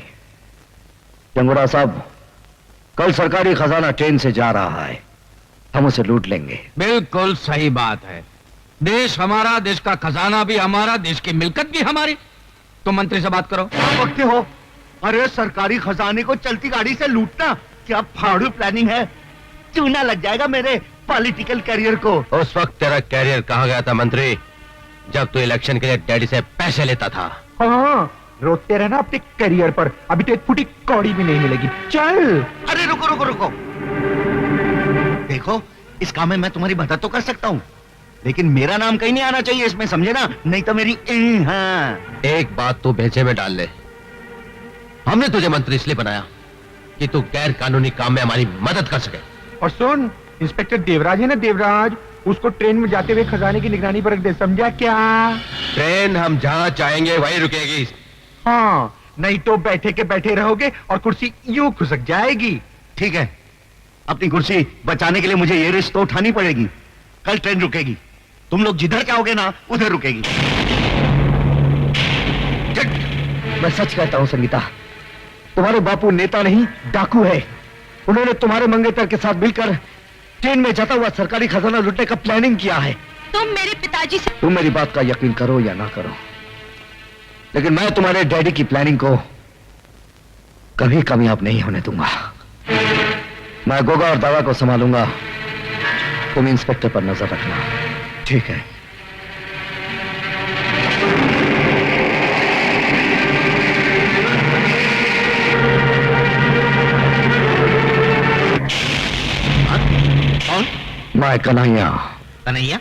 Speaker 2: जंगोरा साहब, कल सरकारी खजाना ट्रेन से जा रहा है, हम उसे लूट लेंगे।
Speaker 5: बिल्कुल सही बात है। देश हमारा, देश का खजाना भी हमारा, देश की मिल्कत भी हमारी। तो मंत्री से बात करो।
Speaker 9: वक्त हो। अरे सरकारी खजाने को चलती गाड़ी से लूटना क्या फाड़ू प्लानिंग है? चूना लग जाएगा मेरे पॉलिटिकल करियर को।
Speaker 20: उस वक्त तेरा कैरियर कहाँ गया था मंत्री, जब तू इलेक्शन के लिए डैडी से पैसे लेता था?
Speaker 9: हाँ, रोते रहना अपने करियर पर, अभी तो एक फुटी कौड़ी भी नहीं मिलेगी। चल। अरे रुको रुको रुको, देखो इस काम में मैं तुम्हारी मदद तो कर सकता हूँ, लेकिन मेरा नाम कहीं नहीं आना चाहिए इसमें, समझे ना? नहीं तो मेरी हाँ।
Speaker 20: एक बात तू भेजे में डाल ले, हमने तुझे मंत्री इसलिए बनाया कि तू गैर कानूनी काम में हमारी मदद कर सके।
Speaker 9: और सुन, इंस्पेक्टर देवराज है ना, देवराज, उसको ट्रेन में जाते हुए खजाने की निगरानी पर रख दे, समझा क्या?
Speaker 20: ट्रेन हम जहां चाहेंगे वहीं रुकेगी।
Speaker 9: हाँ, नहीं तो बैठे के बैठे रहोगे और कुर्सी यूं खुसक जाएगी। ठीक है, अपनी कुर्सी बचाने के लिए मुझे ये रिस्क तो उठानी पड़ेगी। कल ट्रेन रुकेगी, तुम लोग जिधर चाहोगे ना उधर रुकेगी।
Speaker 2: मैं सच कहता हूं संगीता, तुम्हारे बापू नेता नहीं डाकू है। उन्होंने तुम्हारे मंगेतर के साथ मिलकर ट्रेन में जाता हुआ सरकारी खजाना लूटने का प्लानिंग किया है।
Speaker 12: तुम मेरे पिताजी से
Speaker 2: तुम मेरी बात का यकीन करो या ना करो, लेकिन मैं तुम्हारे डैडी की प्लानिंग को कभी कामयाब नहीं होने दूंगा। मैं गोगा और दावा को संभालूंगा, तुम इंस्पेक्टर पर नजर रखना, ठीक है?
Speaker 6: कौन?
Speaker 2: मैं कन्हैया।
Speaker 6: कन्हैया?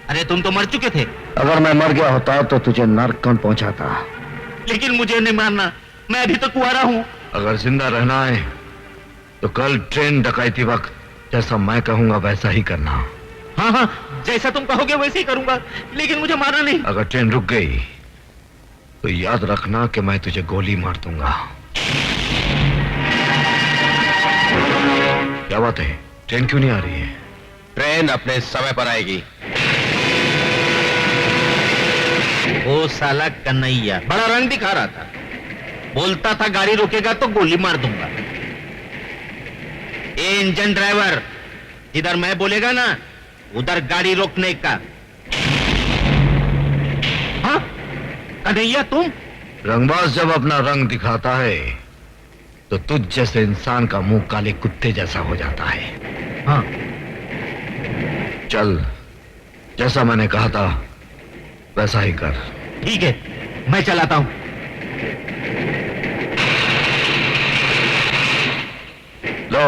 Speaker 6: अरे तुम तो मर चुके थे।
Speaker 2: अगर मैं मर गया होता तो तुझे नर्क कौन पहुंचाता?
Speaker 6: लेकिन मुझे नहीं मारना, मैं अभी तो कुंवारा हूँ।
Speaker 2: अगर जिंदा रहना है तो कल ट्रेन डकैती वक्त जैसा मैं कहूंगा वैसा ही करना।
Speaker 6: हाँ हाँ, जैसा तुम कहोगे वैसे ही करूंगा, लेकिन मुझे मारना नहीं।
Speaker 2: अगर ट्रेन रुक गई तो याद रखना कि मैं तुझे गोली मार दूंगा। क्या बात है, ट्रेन क्यों नहीं आ रही है?
Speaker 20: ट्रेन अपने समय पर आएगी।
Speaker 6: वो साला कन्हैया बड़ा रंग दिखा रहा था, बोलता था गाड़ी रोकेगा तो गोली मार दूंगा। ए इंजन ड्राइवर, इधर मैं बोलेगा ना उधर गाड़ी रोकने का। हाँ कन्हैया तुम?
Speaker 2: रंगबाज जब अपना रंग दिखाता है तो तुझ जैसे इंसान का मुंह काले कुत्ते जैसा हो जाता है।
Speaker 6: हाँ
Speaker 2: चल, जैसा मैंने कहा था वैसा ही कर।
Speaker 6: ठीक है, मैं चलाता हूं।
Speaker 2: लो।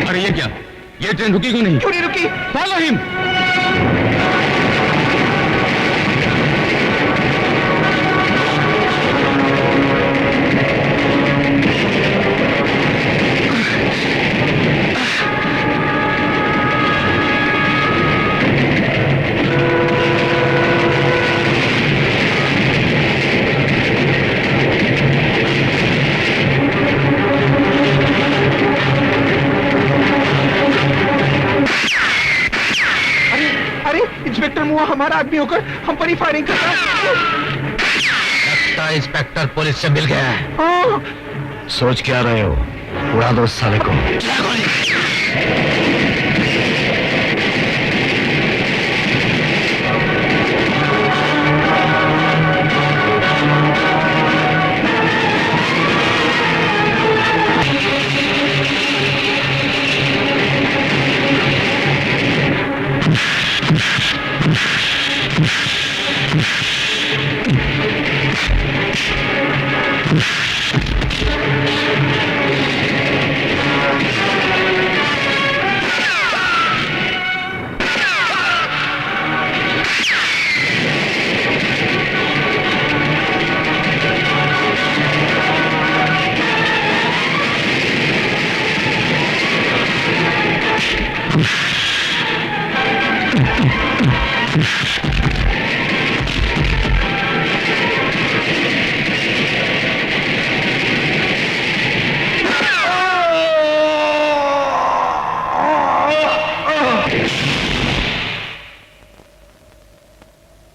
Speaker 3: अरे ये क्या, ये ट्रेन रुकी क्यों नहीं?
Speaker 18: क्यों नहीं रुकी?
Speaker 3: Follow him.
Speaker 18: इंस्पेक्टर मुआ हमारा आदमी होकर हम पर ही फायरिंग कर रहा है।
Speaker 20: लगता है इंस्पेक्टर पुलिस से मिल गया है।
Speaker 18: हाँ।
Speaker 2: सोच क्या रहे हो? उड़ा दो साले को।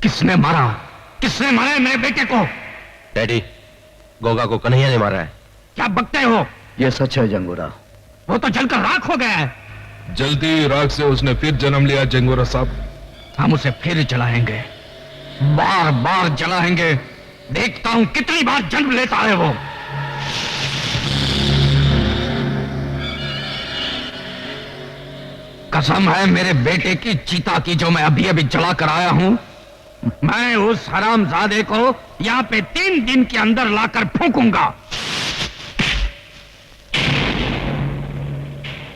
Speaker 5: किसने मारा? किसने मारा है मेरे बेटे को?
Speaker 20: डैडी, गोगा को कन्हैया ने मारा है।
Speaker 5: क्या बकते हो?
Speaker 2: ये सच है जंगोरा।
Speaker 5: वो तो जलकर राख हो गया है।
Speaker 7: जलती राख से उसने फिर जन्म लिया जंगोरा साहब।
Speaker 5: हम उसे फिर जलाएंगे, बार बार जलाएंगे। देखता हूं कितनी बार जन्म लेता है वो। कसम है मेरे बेटे की चीता की जो मैं अभी अभी जला कर आया हूं। मैं उस हरामजादे को यहां पे 3 दिन के अंदर लाकर फूंकूंगा।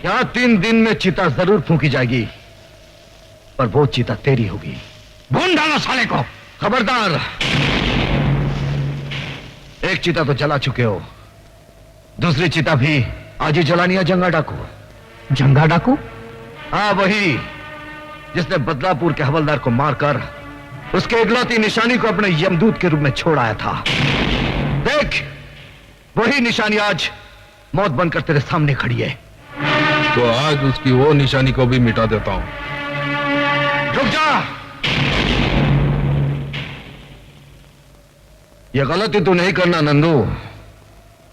Speaker 2: यहां 3 दिन में चिता जरूर फूंकी जाएगी, पर वो चिता तेरी होगी।
Speaker 5: भून डालो साले को।
Speaker 2: खबरदार, एक चिता तो जला चुके हो, दूसरी चिता भी आज ही जलानी है। जंगा डाकू।
Speaker 5: जंगा डाकू?
Speaker 2: हाँ, वही जिसने बदलापुर के हवलदार को मारकर उसके इकलौती निशानी को अपने यमदूत के रूप में छोड़ आया था। देख, वही निशानी आज मौत बनकर तेरे सामने खड़ी है।
Speaker 7: तो आज उसकी वो निशानी को भी मिटा देता हूं।
Speaker 2: रुक जा। यह गलती तू नहीं करना नंदू,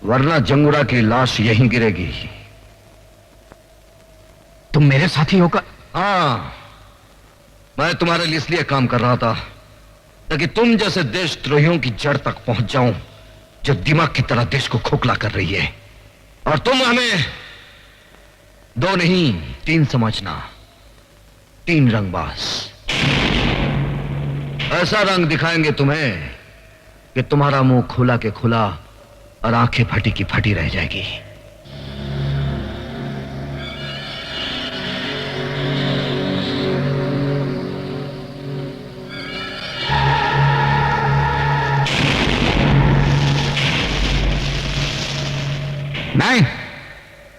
Speaker 2: वरना जंगुरा की लाश यहीं गिरेगी।
Speaker 5: तुम मेरे साथी होकर?
Speaker 2: हाँ, मैं तुम्हारे लिए इसलिए काम कर रहा था ताकि तुम जैसे देशद्रोहियों की जड़ तक पहुंच जाऊं जो दिमाग की तरह देश को खोखला कर रही है। और तुम हमें 2 नहीं 3 समझना। 3 रंगबाज। ऐसा रंग दिखाएंगे तुम्हें कि तुम्हारा मुंह खुला के खुला और आंखें फटी की फटी रह जाएगी।
Speaker 5: नहीं,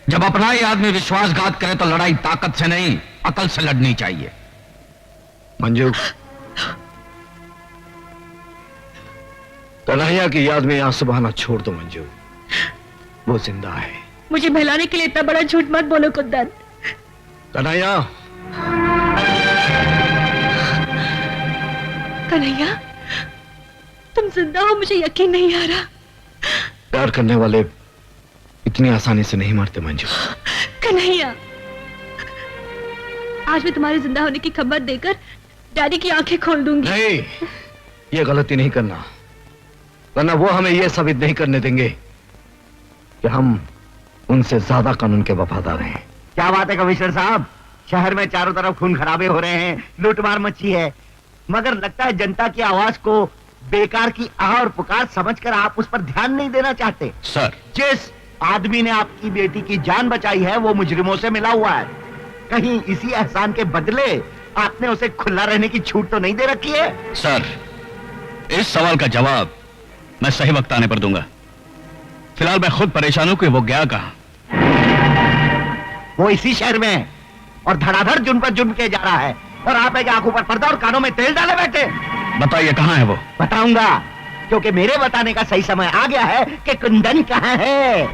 Speaker 5: जब अपना ही आदमी विश्वासघात करे तो लड़ाई ताकत से नहीं, अकल से लड़नी चाहिए।
Speaker 2: मंजू, कन्हैया की याद में आंसू बहाना छोड़ दो मंजू। वो जिंदा है।
Speaker 10: मुझे बहलाने के लिए इतना बड़ा झूठ मत बोलो कुंदन।
Speaker 2: कन्हैया,
Speaker 10: कन्हैया, तुम जिंदा हो, मुझे यकीन नहीं आ रहा।
Speaker 2: प्यार करने वाले इतनी आसानी से नहीं मरते मंजू।
Speaker 10: कन्हैया, आज मैं तुम्हारे जिंदा होने की खबर देकर डैडी की आंखें खोल दूंगी।
Speaker 2: नहीं, ये गलती नहीं करना, वरना वो हमें ये साबित नहीं करने देंगे कि हम उनसे ज्यादा कानून के वफादार हैं।
Speaker 9: क्या बात है कमिश्नर साहब, शहर में चारों तरफ खून खराबे हो रहे हैं, लूटमार मची है, मगर लगता है जनता की आवाज को बेकार की आह और पुकार समझकर आप उस पर ध्यान नहीं देना चाहते।
Speaker 3: सर,
Speaker 9: जिस आदमी ने आपकी बेटी की जान बचाई है वो मुजरिमों से मिला हुआ है। कहीं इसी एहसान के बदले आपने उसे खुला रहने की छूट तो नहीं दे रखी है?
Speaker 3: सर, इस सवाल का जवाब मैं सही वक्त आने पर दूंगा। फिलहाल मैं खुद परेशान हूं कि वो गया कहां।
Speaker 9: वो इसी शहर में है और धड़ाधड़ जुर्म पर जुर्म किया जा रहा है, और आप एक आंखों पर पर्दा और कानों में तेल डाले बैठे।
Speaker 3: बताइए कहां है वो?
Speaker 9: बताऊंगा, क्योंकि मेरे बताने का सही समय आ गया है कि कुंदन कहां है।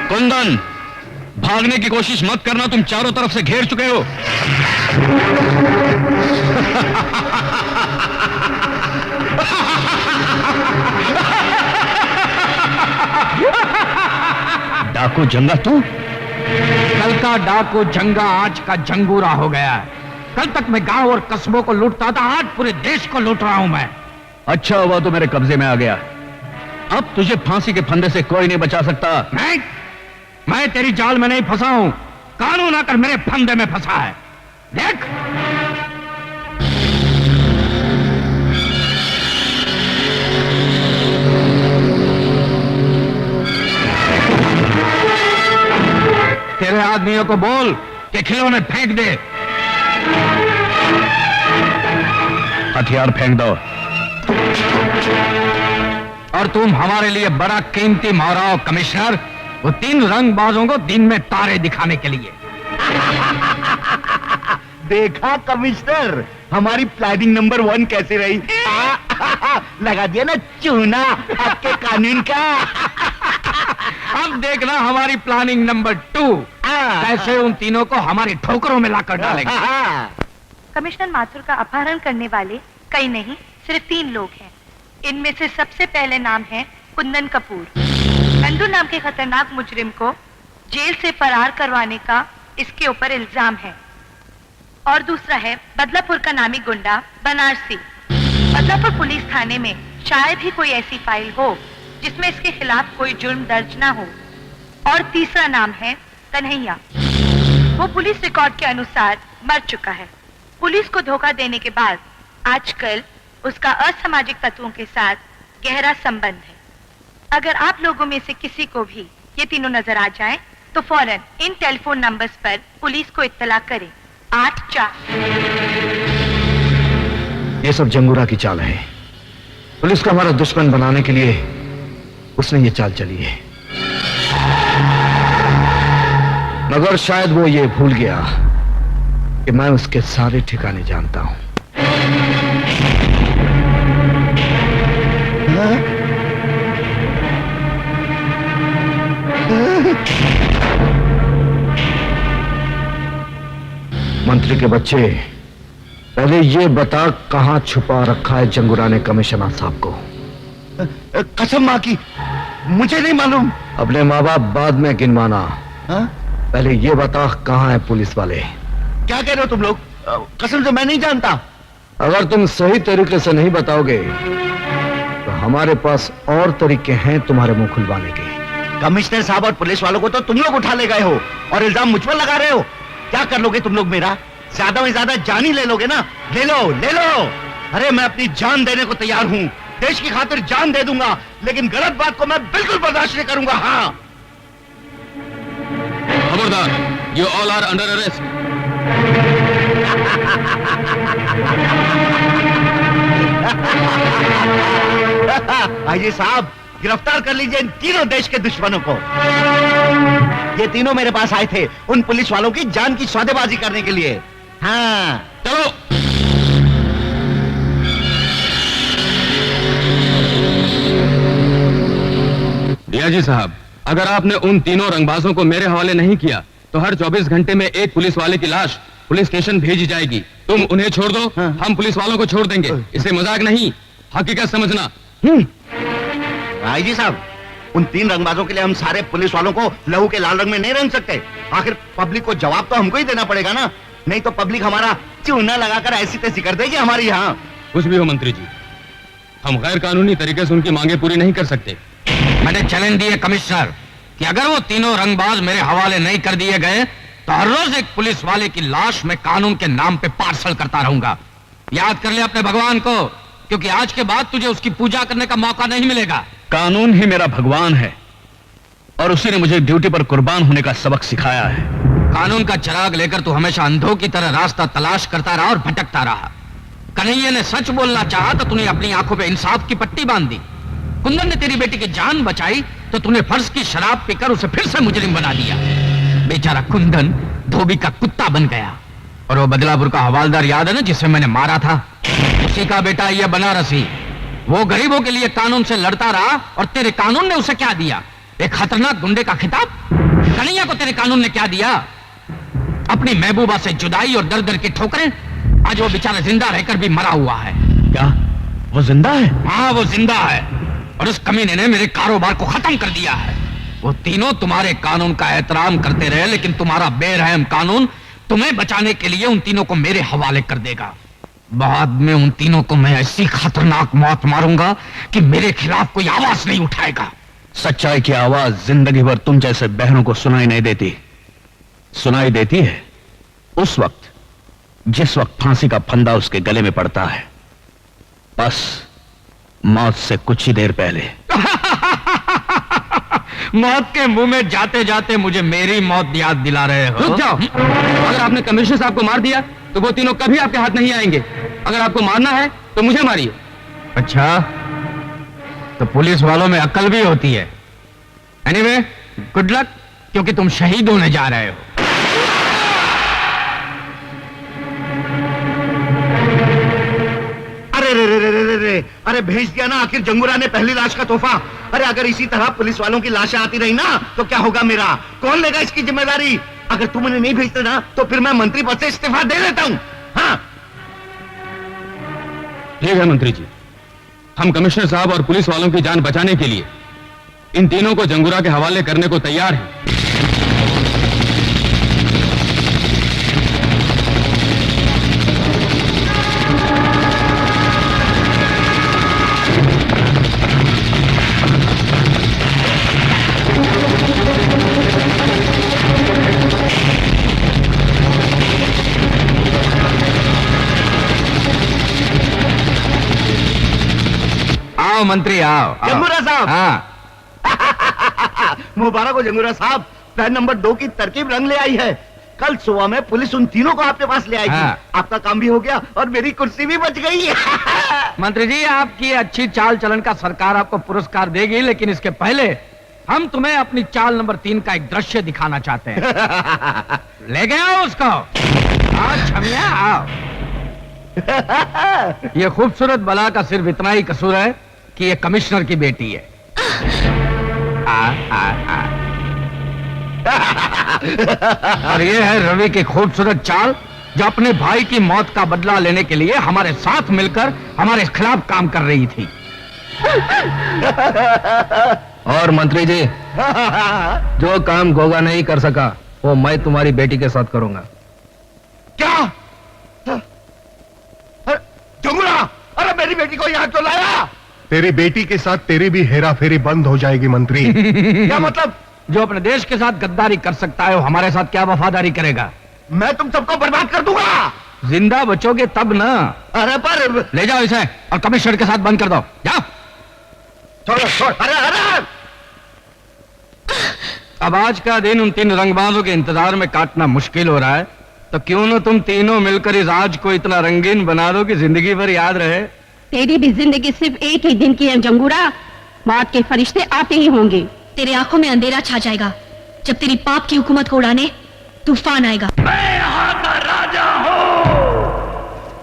Speaker 3: कुंदन, भागने की कोशिश मत करना, तुम चारों तरफ से घेर चुके हो। डाकू जंगा तू?
Speaker 5: कल का डाकू जंगा आज का जंगूरा हो गया है। कल तक मैं गांव और कस्बों को लूटता था, आज पूरे देश को लूट रहा हूं मैं।
Speaker 3: अच्छा हुआ तो मेरे कब्जे में आ गया। अब तुझे फांसी के फंदे से कोई नहीं बचा सकता।
Speaker 5: नहीं, मैं तेरी जाल में नहीं फंसा हूं, कानून आकर मेरे फंदे में फंसा है। देख, तेरे आदमियों को बोल कि खिलौने फेंक दे।
Speaker 3: हथियार फेंक दो।
Speaker 5: और तुम हमारे लिए बड़ा कीमती माराओ कमिश्नर, वो 3 रंगबाजों को दिन में तारे दिखाने के लिए।
Speaker 9: देखा कमिश्नर, हमारी प्लानिंग नंबर 1 कैसी रही? लगा दिया ना चूना आपके कानून का।
Speaker 5: अब देखना हमारी प्लानिंग नंबर 2 कैसे उन तीनों को हमारी ठोकरों में लाकर डालेंगे।
Speaker 16: कमिश्नर माथुर का अपहरण करने वाले कई नहीं, सिर्फ 3 लोग हैं। इनमें से सबसे पहले नाम है कुंदन कपूर। नंदू नाम के खतरनाक मुजरिम को जेल से फरार करवाने का इसके ऊपर इल्जाम है। और दूसरा है बदलापुर का नामी गुंडा बनारसी। बदलापुर पुलिस थाने में शायद ही कोई ऐसी फाइल हो जिसमें इसके खिलाफ कोई जुर्म दर्ज ना हो। और तीसरा नाम है कन्हैया। वो पुलिस रिकॉर्ड के अनुसार मर चुका है। पुलिस को धोखा देने के बाद आजकल उसका असामाजिक तत्वों के साथ गहरा संबंध है। अगर आप लोगों में से किसी को भी ये तीनों नजर आ जाएं, तो फौरन इन टेलीफोन नंबर्स पर पुलिस को इत्तला करें। 84।
Speaker 2: ये सब जंगूरा की चाल है। पुलिस को हमारा दुश्मन बनाने के लिए उसने ये चाल चली है, मगर शायद वो ये भूल गया कि मैं उसके सारे ठिकाने जानता हूं। मंत्री के बच्चे, पहले ये बता कहां छुपा रखा है जंगूरा ने कमिश्नर साहब को?
Speaker 9: कसम मां की, मुझे नहीं मालूम।
Speaker 2: अपने माँ बाप बाद में गिनवाना, पहले ये बता कहां है पुलिस वाले?
Speaker 9: क्या कह रहे हो तुम लोग? कसम से मैं नहीं जानता।
Speaker 2: अगर तुम सही तरीके से नहीं बताओगे तो हमारे पास और तरीके हैं तुम्हारे मुंह खुलवाने के।
Speaker 9: कमिश्नर साहब और पुलिस वालों को तो तुम लोग उठा ले गए हो और इल्जाम मुझ पर लगा रहे हो। क्या कर लोगे तुम लोग मेरा?
Speaker 2: ज्यादा में ज्यादा जान ही ले लोगे ना? ले लो, ले लो। अरे मैं अपनी जान देने को तैयार हूँ, देश की खातिर जान दे दूंगा, लेकिन गलत बात को मैं बिल्कुल बर्दाश्त नहीं करूंगा। हाँ,
Speaker 3: खबरदार, you all are under arrest.
Speaker 2: IG साहब, गिरफ्तार कर लीजिए इन तीनों देश के दुश्मनों को। ये तीनों मेरे पास आए थे उन पुलिस वालों की जान की सौदेबाजी करने के लिए। हाँ,
Speaker 3: चलो। डीआईजी साहब, अगर आपने उन तीनों रंगबाजों को मेरे हवाले नहीं किया तो हर 24 घंटे में एक पुलिस वाले की लाश पुलिस स्टेशन भेजी जाएगी। तुम उन्हें छोड़ दो, हम पुलिस वालों को छोड़ देंगे। इसे मजाक नहीं, हकीकत समझना।
Speaker 2: आईजी साहब, उन तीन रंगबाजों के लिए हम सारे पुलिस वालों को लहू के लाल रंग में नहीं रंग सकते। आखिर पब्लिक को जवाब तो हमको ही देना पड़ेगा ना, नहीं तो पब्लिक हमारा चूना लगाकर ऐसी तैसी कर देगी हमारी। यहाँ
Speaker 3: कुछ भी हो मंत्री जी, हम गैर कानूनी तरीके से उनकी मांगे पूरी नहीं कर सकते।
Speaker 5: मैंने चैलेंज दिए कमिश्नर कि अगर वो तीनों रंगबाज मेरे हवाले नहीं कर दिए गए तो हर रोज एक पुलिस वाले की लाश मैं कानून के नाम पे पार्सल करता रहूंगा। याद कर ले अपने भगवान को, क्योंकि आज के बाद तुझे उसकी पूजा करने का मौका नहीं मिलेगा।
Speaker 1: कानून ही मेरा भगवान है और उसी ने मुझे ड्यूटी पर कुर्बान होने का सबक सिखाया है।
Speaker 5: कानून का चिराग लेकर तू हमेशा अंधों की तरह रास्ता तलाश करता रहा और भटकता रहा। कन्हैया ने सच बोलना चाहा तो तूने अपनी आंखों पे इंसाफ की पट्टी बांध दी। कुंदन ने तेरी बेटी की जान बचाई तो तूने फर्ज की शराब पीकर उसे फिर से मुजरिम बना दिया। बेचारा कुंदन धोबी का कुत्ता बन गया। और वो बदलापुर का हवालदार याद है ना, जिसे मैंने मारा था? उसी का बेटा ये बनारसी। वो गरीबों के लिए कानून से लड़ता रहा और तेरे कानून ने उसे क्या दिया? एक खतरनाक गुंडे का खिताब। कन्हैया को तेरे कानून ने क्या दिया? अपनी महबूबा से जुदाई और दर दर की ठोकरें। आज वो बेचारा जिंदा रहकर भी मरा हुआ है।
Speaker 1: क्या वो जिंदा है?
Speaker 5: हाँ, वो जिंदा है और उस कमीने ने मेरे कारोबार को खत्म कर दिया है। वो तीनों तुम्हारे कानून का एहतराम करते रहे, लेकिन तुम्हारा बेरहम कानून तुम्हें बचाने के लिए उन तीनों को मेरे हवाले कर देगा। बाद में उन तीनों को मैं ऐसी खतरनाक मौत मारूंगा कि मेरे खिलाफ कोई आवाज नहीं उठाएगा।
Speaker 1: सच्चाई की आवाज जिंदगी भर तुम जैसे बहनों को सुनाई नहीं देती। सुनाई देती है उस वक्त जिस वक्त फांसी का फंदा उसके गले में पड़ता है, बस मौत से कुछ ही देर पहले।
Speaker 5: मौत के मुंह में जाते जाते मुझे मेरी मौत याद दिला रहे हो।
Speaker 3: रुक जाओ। अगर आपने कमिश्नर साहब को मार दिया तो वो तीनों कभी आपके हाथ नहीं आएंगे। अगर आपको मारना है तो मुझे मारिए।
Speaker 5: अच्छा, तो पुलिस वालों में अक्ल भी होती है। एनीवे, गुड लक, क्योंकि तुम शहीद होने जा रहे हो।
Speaker 2: अरे भेज दिया ना आखिर जंगूरा ने पहली लाश का तोहफा। अरे अगर इसी तरह पुलिस वालों की लाशें आती रही ना तो क्या होगा मेरा? कौन लेगा इसकी जिम्मेदारी? अगर तुम उन्हें नहीं भेजते ना तो फिर मैं मंत्री पद से इस्तीफा दे देता हूं। हाँ,
Speaker 3: ठीक है मंत्री जी, हम कमिश्नर साहब और पुलिस वालों की जान बचाने के लिए इन तीनों को जंगूरा के हवाले करने को तैयार हैं।
Speaker 5: आओ मंत्री, आओ।
Speaker 2: जंगूरा साहब।
Speaker 5: हाँ।
Speaker 2: मुबारक हो जंगूरा साहब, प्लान नंबर 2 की तरकीब रंग ले आई है। कल सुबह में पुलिस उन तीनों को आपके पास ले आएगी।
Speaker 5: हाँ।
Speaker 2: आपका काम भी हो गया और मेरी कुर्सी भी बच गई।
Speaker 5: मंत्री जी, आपकी अच्छी चाल चलन का सरकार आपको पुरस्कार देगी, लेकिन इसके पहले हम तुम्हें अपनी चाल नंबर 3 का एक दृश्य दिखाना चाहते हैं। ले गए हो उसको? आओ छमिया, आओ। ये खूबसूरत बला का सिर्फ इतना ही कसूर है कि ये कमिश्नर की बेटी है। और ये है रवि की खूबसूरत चाल, जो अपने भाई की मौत का बदला लेने के लिए हमारे साथ मिलकर हमारे खिलाफ काम कर रही थी।
Speaker 3: और मंत्री जी, जो काम गोगा नहीं कर सका वो मैं तुम्हारी बेटी के साथ करूंगा।
Speaker 2: क्या? जंगूरा, अरे मेरी बेटी को यहाँ क्यों लाया?
Speaker 8: तेरी बेटी के साथ तेरी भी हेरा फेरी बंद हो जाएगी मंत्री।
Speaker 5: क्या मतलब? जो अपने देश के साथ गद्दारी कर सकता है वो हमारे साथ क्या वफादारी करेगा?
Speaker 9: मैं तुम सबको बर्बाद कर दूंगा।
Speaker 5: जिंदा बचोगे तब ना।
Speaker 9: अरे पर
Speaker 5: ले जाओ इसे और कमिश्नर के साथ बंद कर दो। जाओ।
Speaker 9: छोड़। अरे
Speaker 5: अब आज का दिन उन 3 रंगबाजों के इंतजार में काटना मुश्किल हो रहा है, तो क्यों ना तुम तीनों मिलकर इस आज को इतना रंगीन बना दो कि जिंदगी भर याद रहे।
Speaker 17: तेरी भी जिंदगी सिर्फ एक ही दिन की है जंगूरा। मौत के फरिश्ते आते ही होंगे।
Speaker 13: तेरे आंखों में अंधेरा छा जाएगा जब तेरी पाप की हुकूमत को उड़ाने तूफान आएगा।
Speaker 18: मैं यहाँ का राजा हूँ,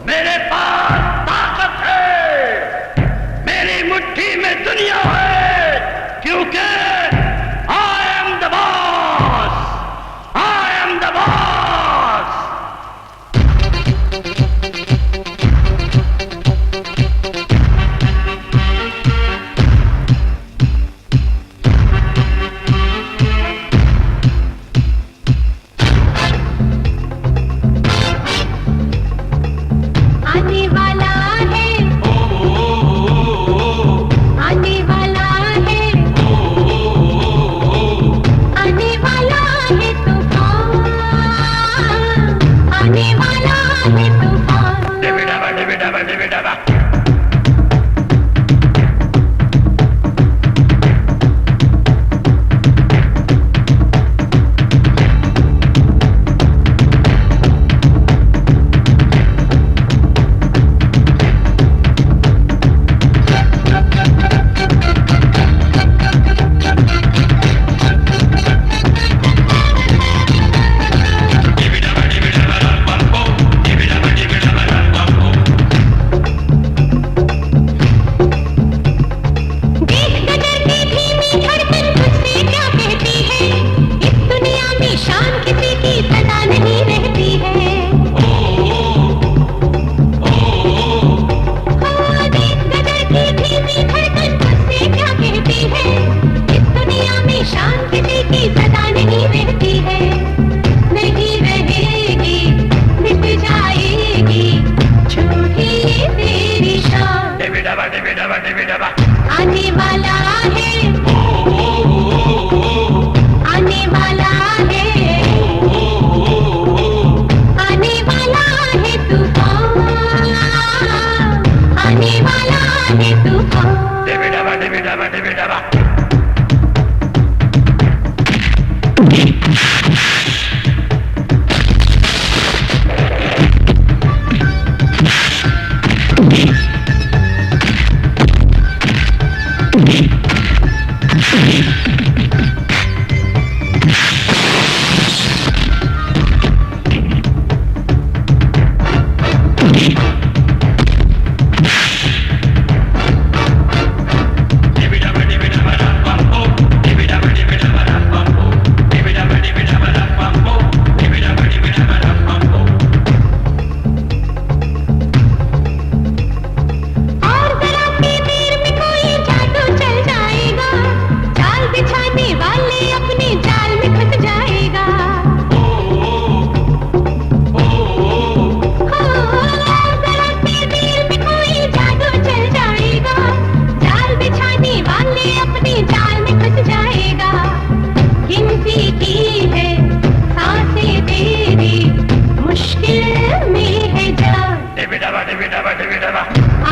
Speaker 18: मेरे पास ताकत है, मेरी मुट्ठी में दुनिया है, क्योंकि I am the boss, I am the boss।
Speaker 13: आने वाला है, आने वाला है, आने वाला है तूफान, आने वाला है तूफान।
Speaker 18: डिबिडाबा।
Speaker 13: आने वाला है, आने वाला है, आने वाला है तूफान, आने वाला है तूफान।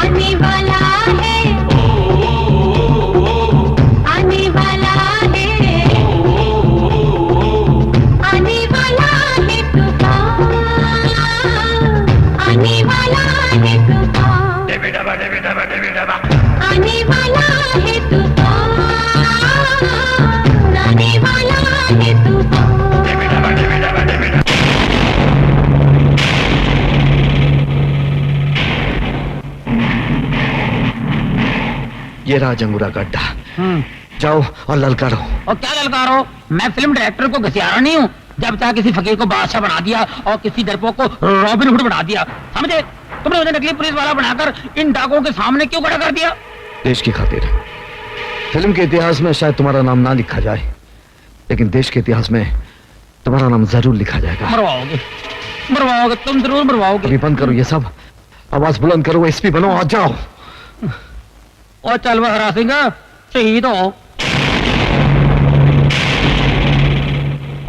Speaker 13: आने वाला है, आने वाला है, आने वाला है तूफान, आने वाला है तूफान, आने वाला है तूफान, आने वाला है तूफान।
Speaker 2: ये रहा जंगूरा गड्ढा। जाओ और ललकारो।
Speaker 11: और क्या ललकारो? मैं फिल्म डायरेक्टर को घसियारा नहीं हूँ। जब चाहे किसी फकीर को बादशाह बना दिया और किसी दरपो को रॉबिन हुड बना दिया। समझे? तुमने मुझे नकली पुलिस वाला बनाकर इन डाकुओं के सामने क्यों खड़ा कर दिया?
Speaker 2: देश की खातिर। फिल्म के इतिहास में शायद तुम्हारा नाम ना लिखा जाए, लेकिन देश के इतिहास में तुम्हारा नाम जरूर लिखा जाएगा।
Speaker 11: मरवाओगे, मरवाओगे, तुम जरूर मरवाओगे।
Speaker 2: अभी बंद करो ये सब, आवाज बुलंद करो, एसपी बनो और जाओ।
Speaker 11: और चल वह हरा सिंह, शहीद हो।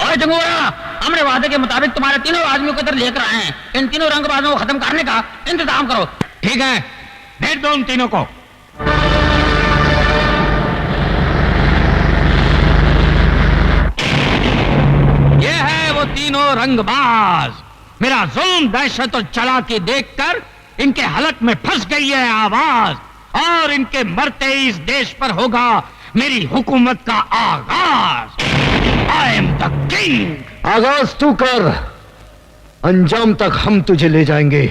Speaker 11: और जंगूरा हमने वादे के मुताबिक तुम्हारे तीनों आदमियों को इधर लेकर आए हैं। इन तीनों रंगबाजों को खत्म करने का इंतजाम करो।
Speaker 5: ठीक है, भेज दो उन तीनों को। ये है वो तीनों रंगबाज। मेरा जुल्म, दहशत और चालाकी देखकर इनके हलक में फंस गई है आवाज, और इनके मरते ही इस देश पर होगा मेरी हुकूमत का आगाज। I am the king.
Speaker 2: आगाज तू कर, अंजाम तक हम तुझे ले जाएंगे।